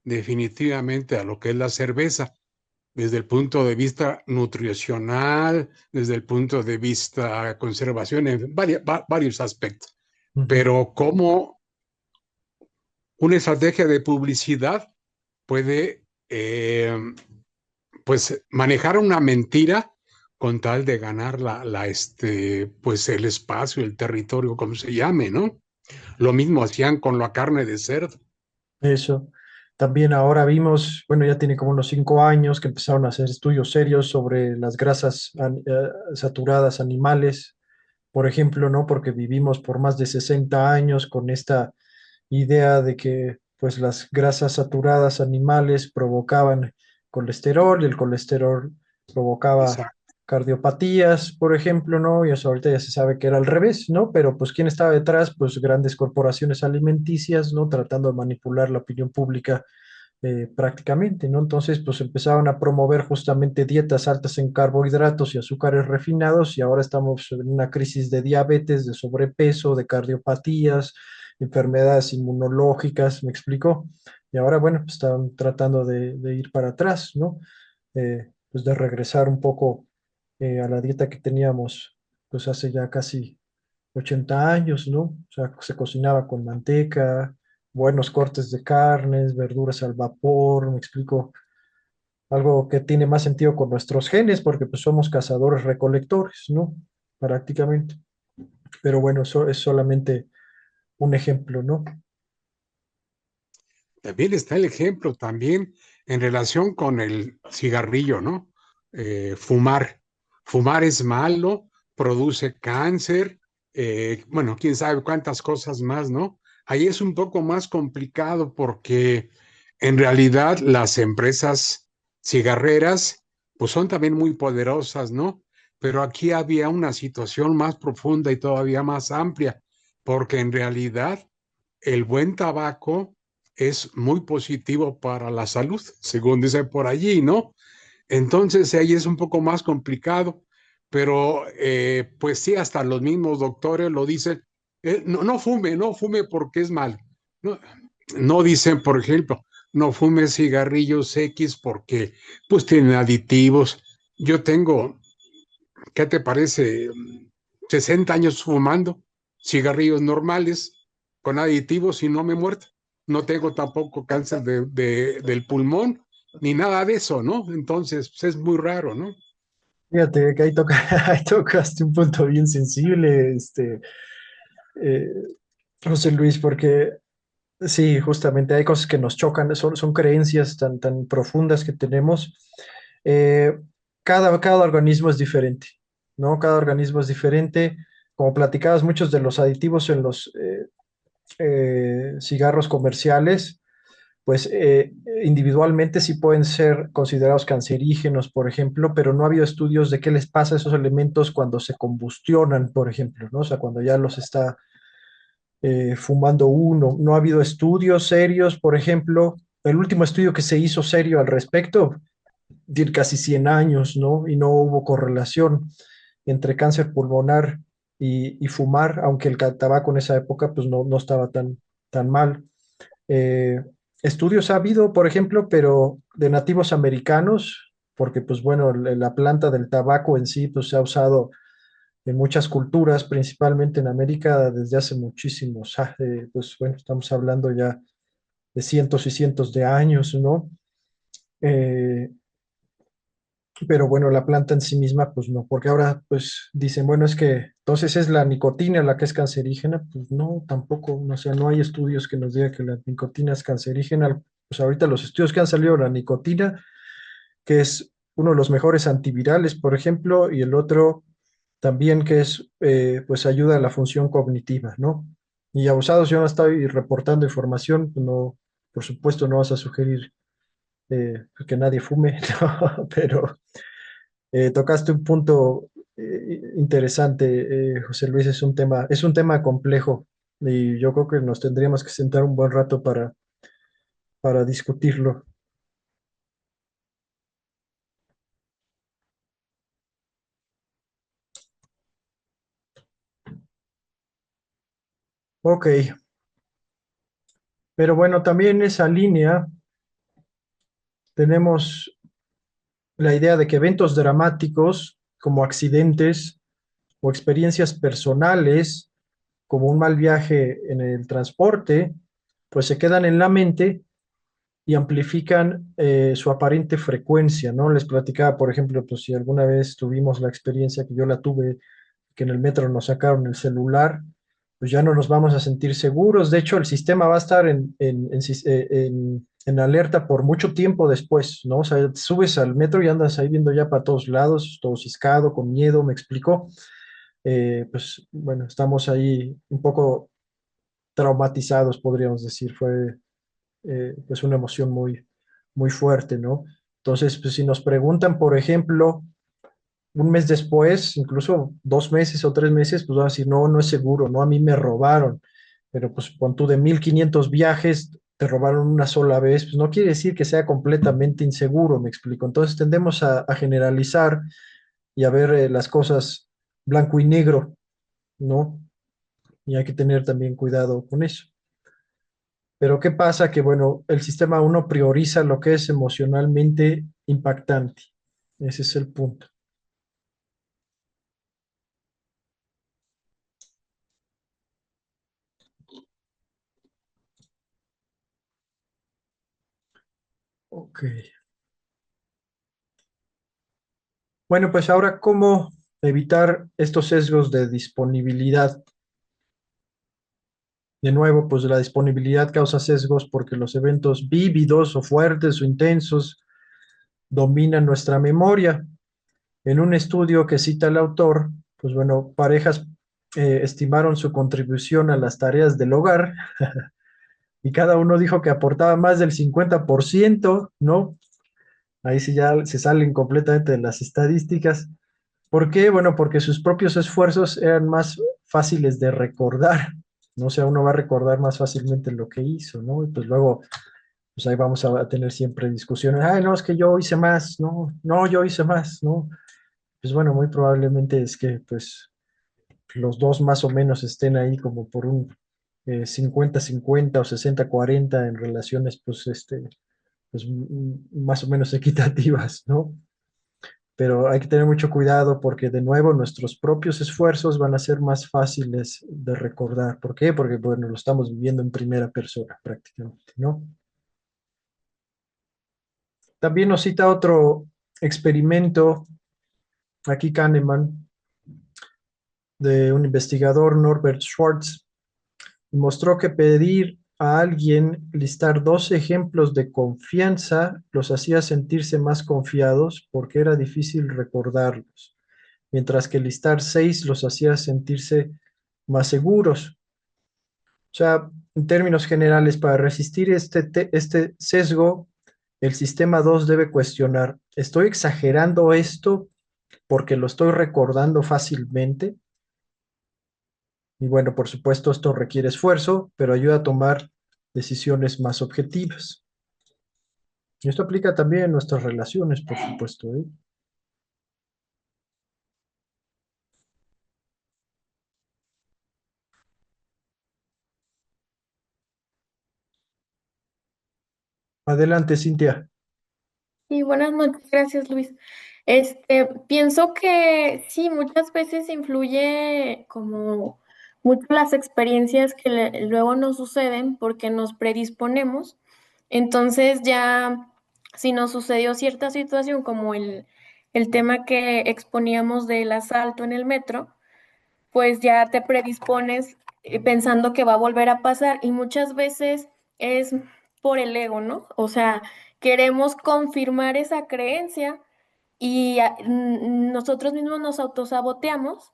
D: definitivamente a lo que es la cerveza, desde el punto de vista nutricional, desde el punto de vista conservación, en varios aspectos.
A: Ujú.
D: Pero como una estrategia de publicidad puede eh, pues manejar una mentira con tal de ganar pues el espacio, el territorio, como se llame, ¿no? Lo mismo hacían con la carne de cerdo.
A: Eso. También ahora vimos, bueno, ya tiene como unos 5 años que empezaron a hacer estudios serios sobre las grasas saturadas animales, por ejemplo, ¿no? Porque vivimos por más de 60 años con esta idea de que pues las grasas saturadas animales provocaban colesterol y el colesterol provocaba
D: Exacto.
A: cardiopatías, por ejemplo, ¿no? Y eso ahorita ya se sabe que era al revés, ¿no? Pero pues ¿quién estaba detrás? Pues grandes corporaciones alimenticias, ¿no? Tratando de manipular la opinión pública prácticamente, ¿no? Entonces, pues empezaron a promover justamente dietas altas en carbohidratos y azúcares refinados y ahora estamos en una crisis de diabetes, de sobrepeso, de cardiopatías, enfermedades inmunológicas, ¿me explico? Y ahora, bueno, pues están tratando de ir para atrás, ¿no? Pues de regresar un poco a la dieta que teníamos, pues hace ya casi 80 años, ¿no? O sea, se cocinaba con manteca, buenos cortes de carnes, verduras al vapor, me explico, algo que tiene más sentido con nuestros genes, porque pues somos cazadores recolectores, ¿no? Prácticamente. Pero bueno, eso es solamente un ejemplo, ¿no?
D: También está el ejemplo también en relación con el cigarrillo, ¿no? Fumar. Fumar es malo, produce cáncer, bueno, quién sabe cuántas cosas más, ¿no? Ahí es un poco más complicado porque en realidad las empresas cigarreras, pues son también muy poderosas, ¿no? Pero aquí había una situación más profunda y todavía más amplia, porque en realidad el buen tabaco es muy positivo para la salud, según dice por allí, ¿no? Entonces ahí es un poco más complicado, pero pues sí, hasta los mismos doctores lo dicen, no, no fume, no fume porque es mal. No, no dicen, por ejemplo, no fume cigarrillos X porque pues tienen aditivos. Yo tengo, ¿qué te parece? 60 años fumando cigarrillos normales con aditivos y no me he muerto. No tengo tampoco cáncer del pulmón ni nada de eso, ¿no? Entonces, pues es muy raro, ¿no?
A: Fíjate que ahí, toca, ahí tocaste un punto bien sensible, eh, José Luis, porque sí, justamente hay cosas que nos chocan, son creencias tan profundas que tenemos. Eh, cada organismo es diferente, ¿no? Cada organismo es diferente. Como platicabas, muchos de los aditivos en los cigarros comerciales, pues individualmente sí pueden ser considerados cancerígenos, por ejemplo, pero no ha habido estudios de qué les pasa a esos elementos cuando se combustionan, por ejemplo, ¿no? O sea, cuando ya los está fumando uno. No ha habido estudios serios, por ejemplo, el último estudio que se hizo serio al respecto, tiene casi 100 años, ¿no? Y no hubo correlación entre cáncer pulmonar y fumar, aunque el tabaco en esa época pues no estaba tan mal. Eh, Estudios ha habido, por ejemplo, pero de nativos americanos, porque pues bueno, la planta del tabaco en sí pues se ha usado en muchas culturas, principalmente en América, desde hace muchísimos, pues bueno, estamos hablando ya de cientos y cientos de años, ¿no? Eh, pero bueno, la planta en sí misma, pues no, porque ahora pues dicen, bueno, es que entonces es la nicotina la que es cancerígena, pues no, tampoco, no, o sea, no hay estudios que nos digan que la nicotina es cancerígena, pues ahorita los estudios que han salido, la nicotina, que es uno de los mejores antivirales, por ejemplo, y el otro también que es, pues ayuda a la función cognitiva, ¿no? Y abusados, yo no estoy reportando información, no, por supuesto no vas a sugerir que nadie fume, ¿no? Pero tocaste un punto interesante, José Luis, es un tema complejo y yo creo que nos tendríamos que sentar un buen rato para discutirlo. Ok, pero bueno, también en esa línea tenemos la idea de que eventos dramáticos como accidentes o experiencias personales, como un mal viaje en el transporte, pues se quedan en la mente y amplifican su aparente frecuencia, ¿no? Les platicaba, por ejemplo, pues si alguna vez tuvimos la experiencia que yo la tuve, que en el metro nos sacaron el celular, pues ya no nos vamos a sentir seguros. De hecho, el sistema va a estar en alerta por mucho tiempo después, ¿no? O sea, subes al metro y andas ahí viendo ya para todos lados, todo ciscado, con miedo, me explicó. Pues bueno, estamos ahí un poco traumatizados, podríamos decir. Fue pues una emoción muy, muy fuerte, ¿no? Entonces, pues si nos preguntan, por ejemplo, un mes después, incluso 2 meses o 3 meses, pues va a decir, no, no es seguro, no, a mí me robaron, pero pues con tú de 1,500 viajes, te robaron una sola vez, pues no quiere decir que sea completamente inseguro, me explico. Entonces tendemos a generalizar y a ver las cosas blanco y negro, ¿no? Y hay que tener también cuidado con eso. Pero ¿qué pasa? Que bueno, el sistema uno prioriza lo que es emocionalmente impactante. Ese es el punto. Ok. Bueno, pues ahora, ¿cómo evitar estos sesgos de disponibilidad? De nuevo, pues la disponibilidad causa sesgos porque los eventos vívidos o fuertes o intensos dominan nuestra memoria. En un estudio que cita el autor, pues bueno, parejas estimaron su contribución a las tareas del hogar y cada uno dijo que aportaba más del 50%, ¿no? Ahí sí ya se salen completamente de las estadísticas. ¿Por qué? Bueno, porque sus propios esfuerzos eran más fáciles de recordar, ¿no? O sea, uno va a recordar más fácilmente lo que hizo, ¿no? Y pues luego, pues ahí vamos a tener siempre discusiones. Ay, no, es que yo hice más, no, no, yo hice más, ¿no? Pues bueno, muy probablemente es que pues los dos más o menos estén ahí como por un 50-50 o 60-40 en relaciones, pues, pues más o menos equitativas, ¿no? Pero hay que tener mucho cuidado porque de nuevo nuestros propios esfuerzos van a ser más fáciles de recordar. ¿Por qué? Porque, bueno, lo estamos viviendo en primera persona prácticamente, ¿no? También nos cita otro experimento, aquí Kahneman, de un investigador, Norbert Schwartz, mostró que pedir a alguien listar 2 ejemplos de confianza los hacía sentirse más confiados porque era difícil recordarlos, mientras que listar 6 los hacía sentirse más seguros. O sea, en términos generales, para resistir este sesgo, el sistema 2 debe cuestionar, ¿estoy exagerando esto porque lo estoy recordando fácilmente? Y bueno, por supuesto, esto requiere esfuerzo, pero ayuda a tomar decisiones más objetivas. Y esto aplica también en nuestras relaciones, por supuesto, ¿eh? Adelante, Cintia.
E: Y buenas noches, gracias Luis. Pienso que sí, muchas veces influye como mucho las experiencias que luego nos suceden porque nos predisponemos. Entonces ya, si nos sucedió cierta situación como el tema que exponíamos del asalto en el metro, pues ya te predispones pensando que va a volver a pasar y muchas veces es por el ego, ¿no? O sea, queremos confirmar esa creencia y nosotros mismos nos autosaboteamos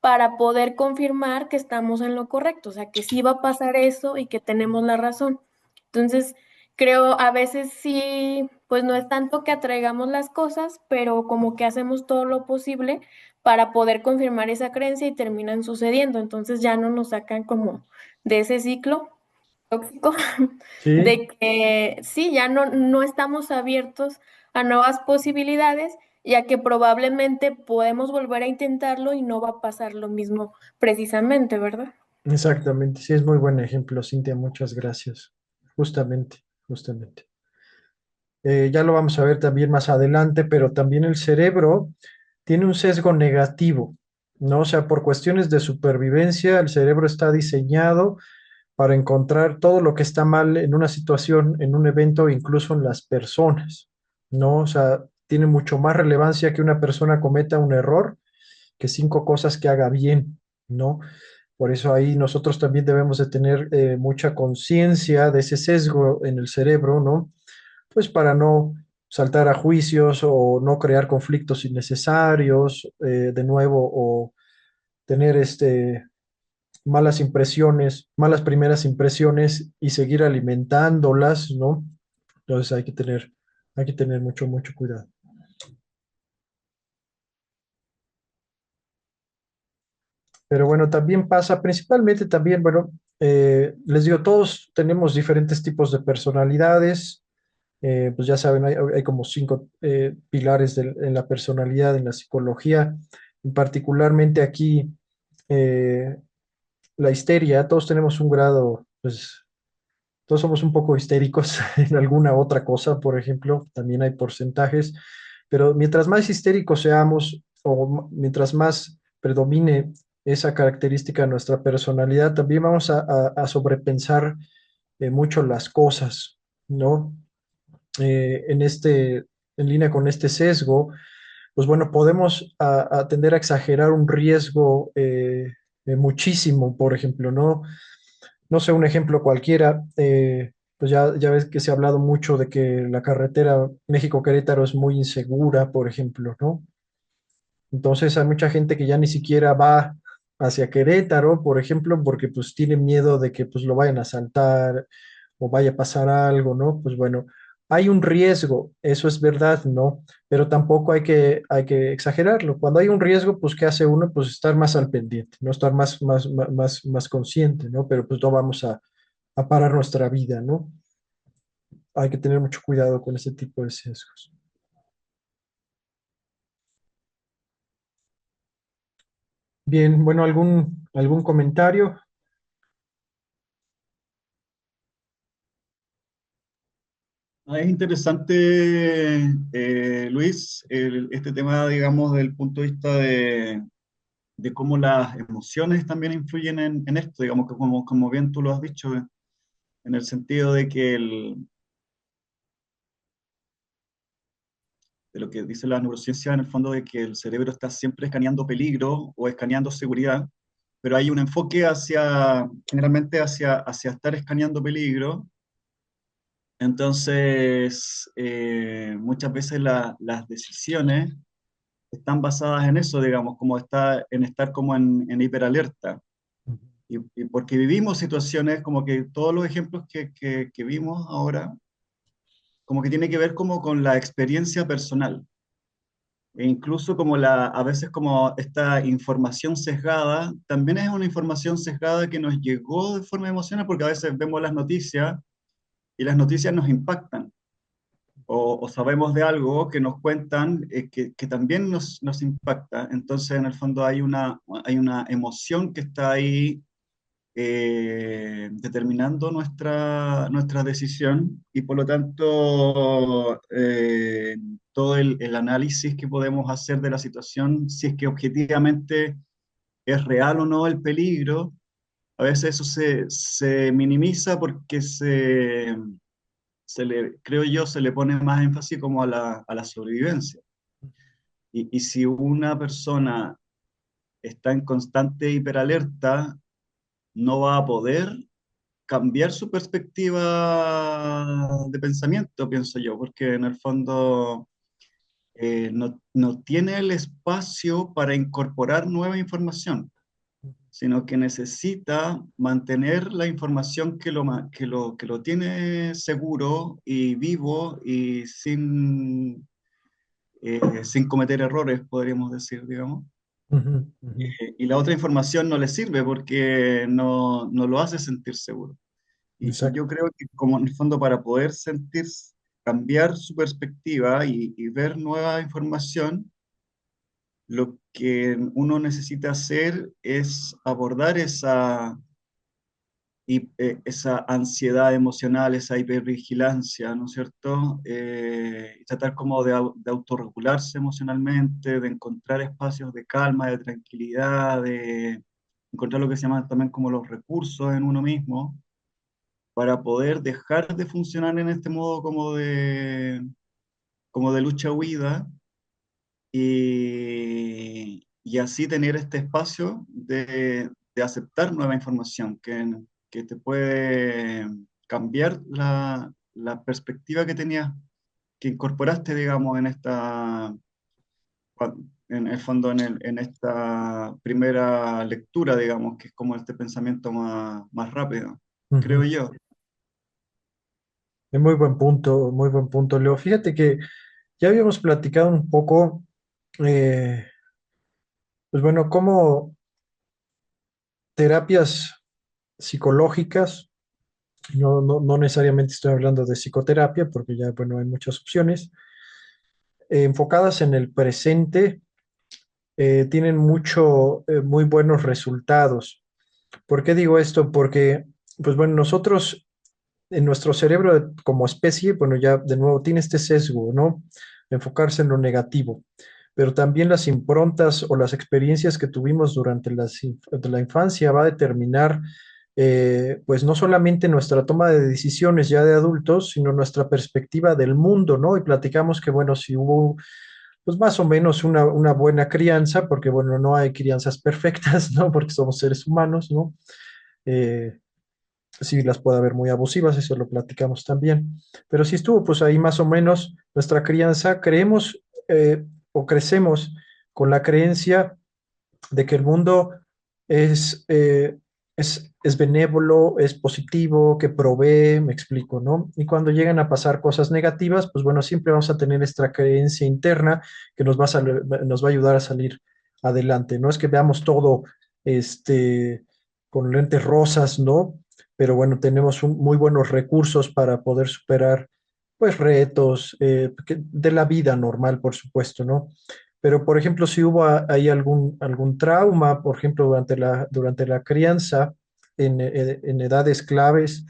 E: para poder confirmar que estamos en lo correcto, o sea, que sí va a pasar eso y que tenemos la razón. Entonces, creo a veces sí, pues no es tanto que atraigamos las cosas, pero como que hacemos todo lo posible para poder confirmar esa creencia y terminan sucediendo. Entonces ya no nos sacan como de ese ciclo tóxico
A: Sí,
E: de que sí, ya no estamos abiertos a nuevas posibilidades, ya que probablemente podemos volver a intentarlo y no va a pasar lo mismo precisamente, ¿verdad?
A: exactamente. Sí, es muy buen ejemplo, Cintia. Muchas gracias. Justamente, justamente. Ya lo vamos a ver también más adelante, pero también el cerebro tiene un sesgo negativo, ¿no? O sea, por cuestiones de supervivencia, el cerebro está diseñado para encontrar todo lo que está mal en una situación, en un evento, incluso en las personas, ¿no? O sea, tiene mucho más relevancia que una persona cometa un error que cinco cosas que haga bien, ¿no? Por eso ahí nosotros también debemos de tener mucha conciencia de ese sesgo en el cerebro, ¿no? Pues para no saltar a juicios o no crear conflictos innecesarios, de nuevo, o tener malas impresiones, malas primeras impresiones y seguir alimentándolas, ¿no? Entonces hay que tener mucho, mucho cuidado. Pero bueno, también pasa, principalmente también, bueno, les digo, todos tenemos diferentes tipos de personalidades. Pues ya saben, hay como cinco pilares en la personalidad, en la psicología, y particularmente aquí eh, la histeria. Todos tenemos un grado, pues todos somos un poco histéricos en alguna otra cosa, por ejemplo, también hay porcentajes, pero mientras más histéricos seamos o mientras más predomine esa característica de nuestra personalidad, también vamos a sobrepensar mucho las cosas, ¿no? En en línea con este sesgo, pues bueno, podemos a tender a exagerar un riesgo muchísimo, por ejemplo, ¿no? No sé, un ejemplo cualquiera, pues ya ves que se ha hablado mucho de que la carretera México-Querétaro es muy insegura, por ejemplo, ¿no? Entonces hay mucha gente que ya ni siquiera va hacia Querétaro, por ejemplo, porque pues tiene miedo de que pues lo vayan a asaltar o vaya a pasar algo, ¿no? Pues bueno, hay un riesgo, eso es verdad, ¿no? Pero tampoco hay que exagerarlo. Cuando hay un riesgo, pues ¿qué hace uno? Pues estar más al pendiente, no estar más consciente, ¿no? Pero pues no vamos a parar nuestra vida, ¿no? Hay que tener mucho cuidado con ese tipo de sesgos. Bien, bueno, algún comentario?
F: Es interesante, Luis, este tema, digamos, del punto de vista de cómo las emociones también influyen en esto, digamos, que como bien tú lo has dicho, en el sentido de que de lo que dice la neurociencia, en el fondo, de que el cerebro está siempre escaneando peligro o escaneando seguridad, pero hay un enfoque generalmente hacia estar escaneando peligro. Entonces, muchas veces las decisiones están basadas en eso, digamos, como en estar como en hiperalerta. Y porque vivimos situaciones como que todos los ejemplos que vimos ahora, como que tiene que ver como con la experiencia personal. E incluso como a veces como esta información sesgada, también es una información sesgada que nos llegó de forma emocional, porque a veces vemos las noticias y las noticias nos impactan. O sabemos de algo que nos cuentan que también nos impacta. Entonces, en el fondo hay una emoción que está ahí determinando nuestra decisión y por lo tanto todo el análisis que podemos hacer de la situación, si es que objetivamente es real o no el peligro, a veces eso se minimiza porque creo yo, se le pone más énfasis como a a la sobrevivencia. Y si una persona está en constante hiperalerta, no va a poder cambiar su perspectiva de pensamiento, pienso yo, porque en el fondo no tiene el espacio para incorporar nueva información, sino que necesita mantener la información que lo tiene seguro y vivo y sin cometer errores, podríamos decir, digamos.
A: Ujú, ujú.
F: Y la otra información no le sirve porque no lo hace sentir seguro. Y yo
A: Exacto.
F: creo que como en el fondo para poder cambiar su perspectiva y ver nueva información, lo que uno necesita hacer es abordar esa ansiedad emocional, esa hipervigilancia, ¿no es cierto? Y tratar como de autorregularse emocionalmente, de encontrar espacios de calma, de tranquilidad, de encontrar lo que se llama también como los recursos en uno mismo para poder dejar de funcionar en este modo como de lucha-huida y así tener este espacio de aceptar nueva información que te puede cambiar la perspectiva que tenías, que incorporaste, digamos, en el fondo, en esta primera lectura, digamos, que es como este pensamiento más rápido, creo
A: Ujú.
F: yo.
A: Es muy buen punto, Leo. Fíjate que ya habíamos platicado un poco, eh, pues bueno, cómo terapias psicológicas, no necesariamente estoy hablando de psicoterapia, porque ya, bueno, hay muchas opciones, enfocadas en el presente, tienen muy buenos resultados. ¿Por qué digo esto? Porque, pues bueno, nosotros en nuestro cerebro como especie, bueno, ya de nuevo tiene este sesgo, ¿no? Enfocarse en lo negativo, pero también las improntas o las experiencias que tuvimos durante de la infancia va a determinar, pues no solamente nuestra toma de decisiones ya de adultos, sino nuestra perspectiva del mundo, ¿no? Y platicamos que, bueno, si hubo, pues más o menos una buena crianza, porque, bueno, no hay crianzas perfectas, ¿no? Porque somos seres humanos, ¿no? Eh, sí las puede haber muy abusivas, eso lo platicamos también. Pero si estuvo, pues ahí más o menos nuestra crianza, creemos o crecemos con la creencia de que el mundo es, eh, es benévolo, es positivo, que provee, me explico, ¿no? Y cuando llegan a pasar cosas negativas, pues bueno, siempre vamos a tener esta creencia interna que nos va a ayudar a salir adelante. No es que veamos todo este, con lentes rosas, ¿no? Pero bueno, tenemos muy buenos recursos para poder superar, pues, retos de la vida normal, por supuesto, ¿no? Pero, por ejemplo, si hubo ahí algún trauma, por ejemplo, durante la crianza, en edades claves,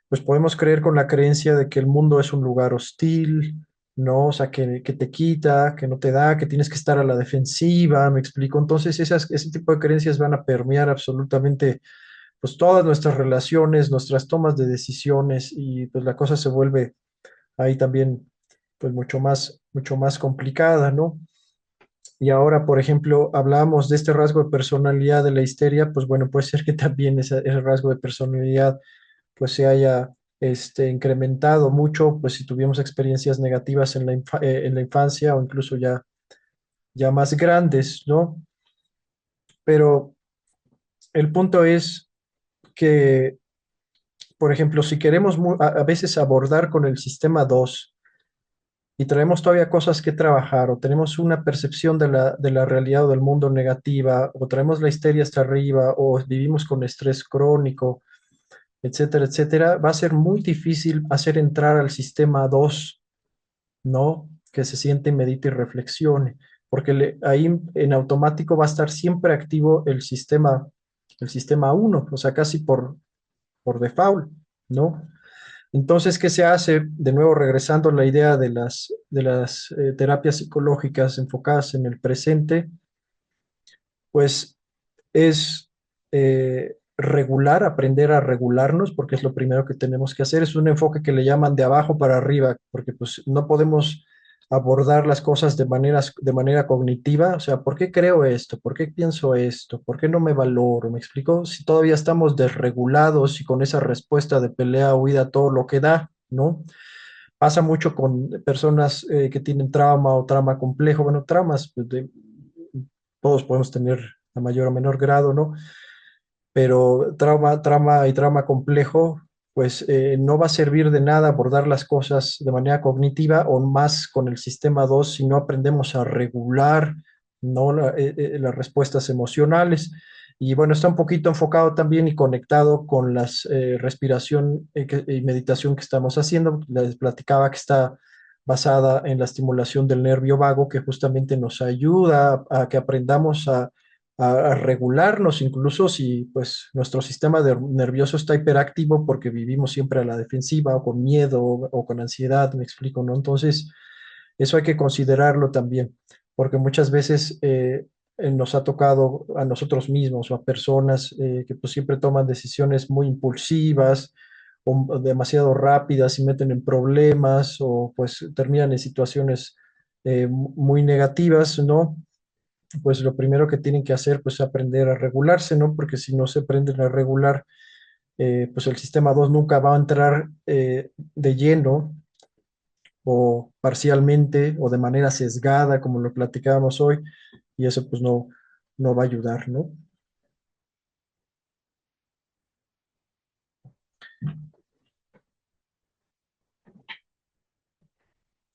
A: pues podemos creer con la creencia de que el mundo es un lugar hostil, ¿no? O sea, que te quita, que no te da, que tienes que estar a la defensiva, me explico. Entonces, ese tipo de creencias van a permear absolutamente, pues, todas nuestras relaciones, nuestras tomas de decisiones y pues la cosa se vuelve ahí también, pues, mucho más complicada, ¿no? Y ahora, por ejemplo, hablamos de este rasgo de personalidad de la histeria, pues bueno, puede ser que también ese rasgo de personalidad pues se haya incrementado mucho, pues si tuvimos experiencias negativas en la infancia o incluso ya más grandes, ¿no? Pero el punto es que, por ejemplo, si queremos a veces abordar con el sistema 2 y traemos todavía cosas que trabajar, o tenemos una percepción de la realidad o del mundo negativa, o traemos la histeria hasta arriba, o vivimos con estrés crónico, etcétera, etcétera, va a ser muy difícil hacer entrar al sistema 2, ¿no? Que se siente, medite y reflexione, porque ahí en automático va a estar siempre activo el sistema 1, o sea, casi por default, ¿no? Entonces, ¿qué se hace? De nuevo, regresando a la idea de las terapias psicológicas enfocadas en el presente, pues es regular, aprender a regularnos, porque es lo primero que tenemos que hacer. Es un enfoque que le llaman de abajo para arriba, porque pues no podemos abordar las cosas de manera cognitiva. O sea, ¿por qué creo esto? ¿Por qué pienso esto? ¿Por qué no me valoro? ¿Me explico? Si todavía estamos desregulados y con esa respuesta de pelea, huida, todo lo que da, ¿no? Pasa mucho con personas que tienen trauma o trauma complejo. Bueno, traumas, pues, todos podemos tener a mayor o menor grado, ¿no? Pero trauma y trauma complejo, pues no va a servir de nada abordar las cosas de manera cognitiva o más con el sistema 2 si no aprendemos a regular, ¿no? Las respuestas emocionales. Y bueno, está un poquito enfocado también y conectado con las respiración y meditación que estamos haciendo. Les platicaba que está basada en la estimulación del nervio vago, que justamente nos ayuda a que aprendamos a regularnos, incluso si pues nuestro sistema nervioso está hiperactivo porque vivimos siempre a la defensiva o con miedo o con ansiedad, me explico, ¿no? Entonces, eso hay que considerarlo también, porque muchas veces nos ha tocado a nosotros mismos o a personas que pues siempre toman decisiones muy impulsivas o demasiado rápidas y meten en problemas o pues terminan en situaciones muy negativas, ¿no? Pues lo primero que tienen que hacer pues es aprender a regularse, ¿no? Porque si no se aprenden a regular, pues el sistema 2 nunca va a entrar de lleno o parcialmente o de manera sesgada, como lo platicábamos hoy, y eso pues no va a ayudar, ¿no?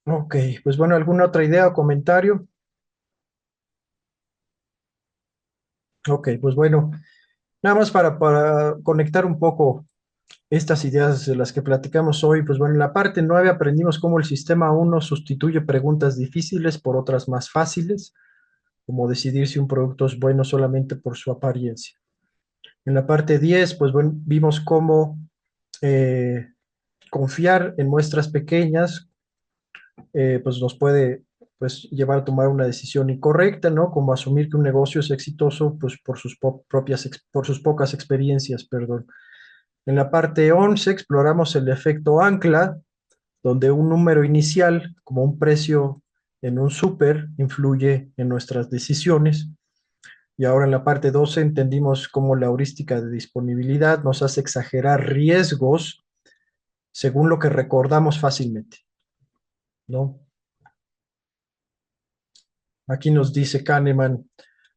A: Ok, pues bueno, ¿alguna otra idea o comentario? Ok, pues bueno, nada más para conectar un poco estas ideas de las que platicamos hoy, pues bueno, en la parte 9 aprendimos cómo el sistema uno sustituye preguntas difíciles por otras más fáciles, como decidir si un producto es bueno solamente por su apariencia. En la parte 10 pues bueno, vimos cómo eh, confiar en muestras pequeñas, pues nos puede pues llevar a tomar una decisión incorrecta, ¿no? Como asumir que un negocio es exitoso pues por sus por sus pocas experiencias, perdón. En la parte 11 exploramos el efecto ancla, donde un número inicial, como un precio en un súper, influye en nuestras decisiones. Y ahora en la parte 12 entendimos cómo la heurística de disponibilidad nos hace exagerar riesgos según lo que recordamos fácilmente, ¿no? Aquí nos dice Kahneman,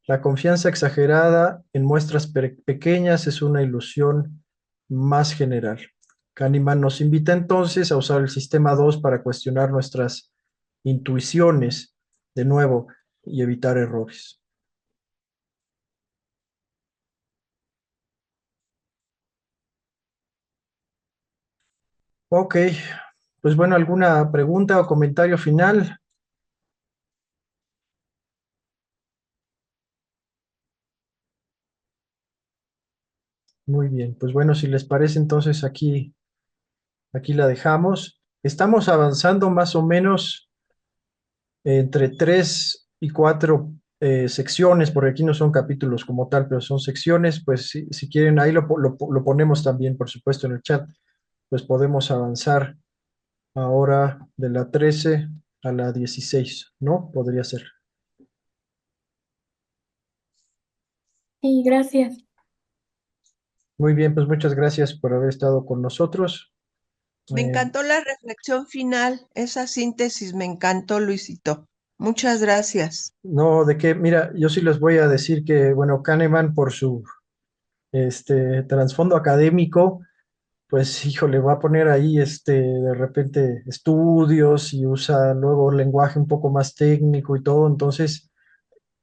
A: la confianza exagerada en muestras pequeñas es una ilusión más general. Kahneman nos invita entonces a usar el sistema 2 para cuestionar nuestras intuiciones de nuevo y evitar errores. Ok, pues bueno, ¿alguna pregunta o comentario final? Muy bien, pues bueno, si les parece, entonces aquí la dejamos. Estamos avanzando más o menos entre 3 y 4 secciones, porque aquí no son capítulos como tal, pero son secciones, pues si quieren, ahí lo ponemos también, por supuesto, en el chat, pues podemos avanzar ahora de la 13 a la 16, ¿no? Podría ser.
E: Y gracias.
A: Muy bien, pues muchas gracias por haber estado con nosotros.
C: Me
A: Eh,
C: encantó la reflexión final, esa síntesis me encantó, Luisito. Muchas gracias.
A: no, de qué, mira, yo sí les voy a decir que, bueno, Kahneman por su trasfondo académico, pues híjole, va a poner ahí de repente estudios y usa luego lenguaje un poco más técnico y todo, entonces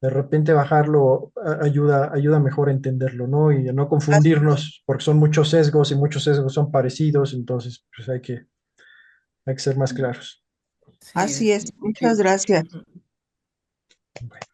A: de repente bajarlo ayuda mejor a entenderlo, ¿no? Y a no confundirnos, porque son muchos sesgos y muchos sesgos son parecidos, entonces pues hay que ser más claros.
B: Sí,
C: Así es, muchas gracias.
A: Bueno.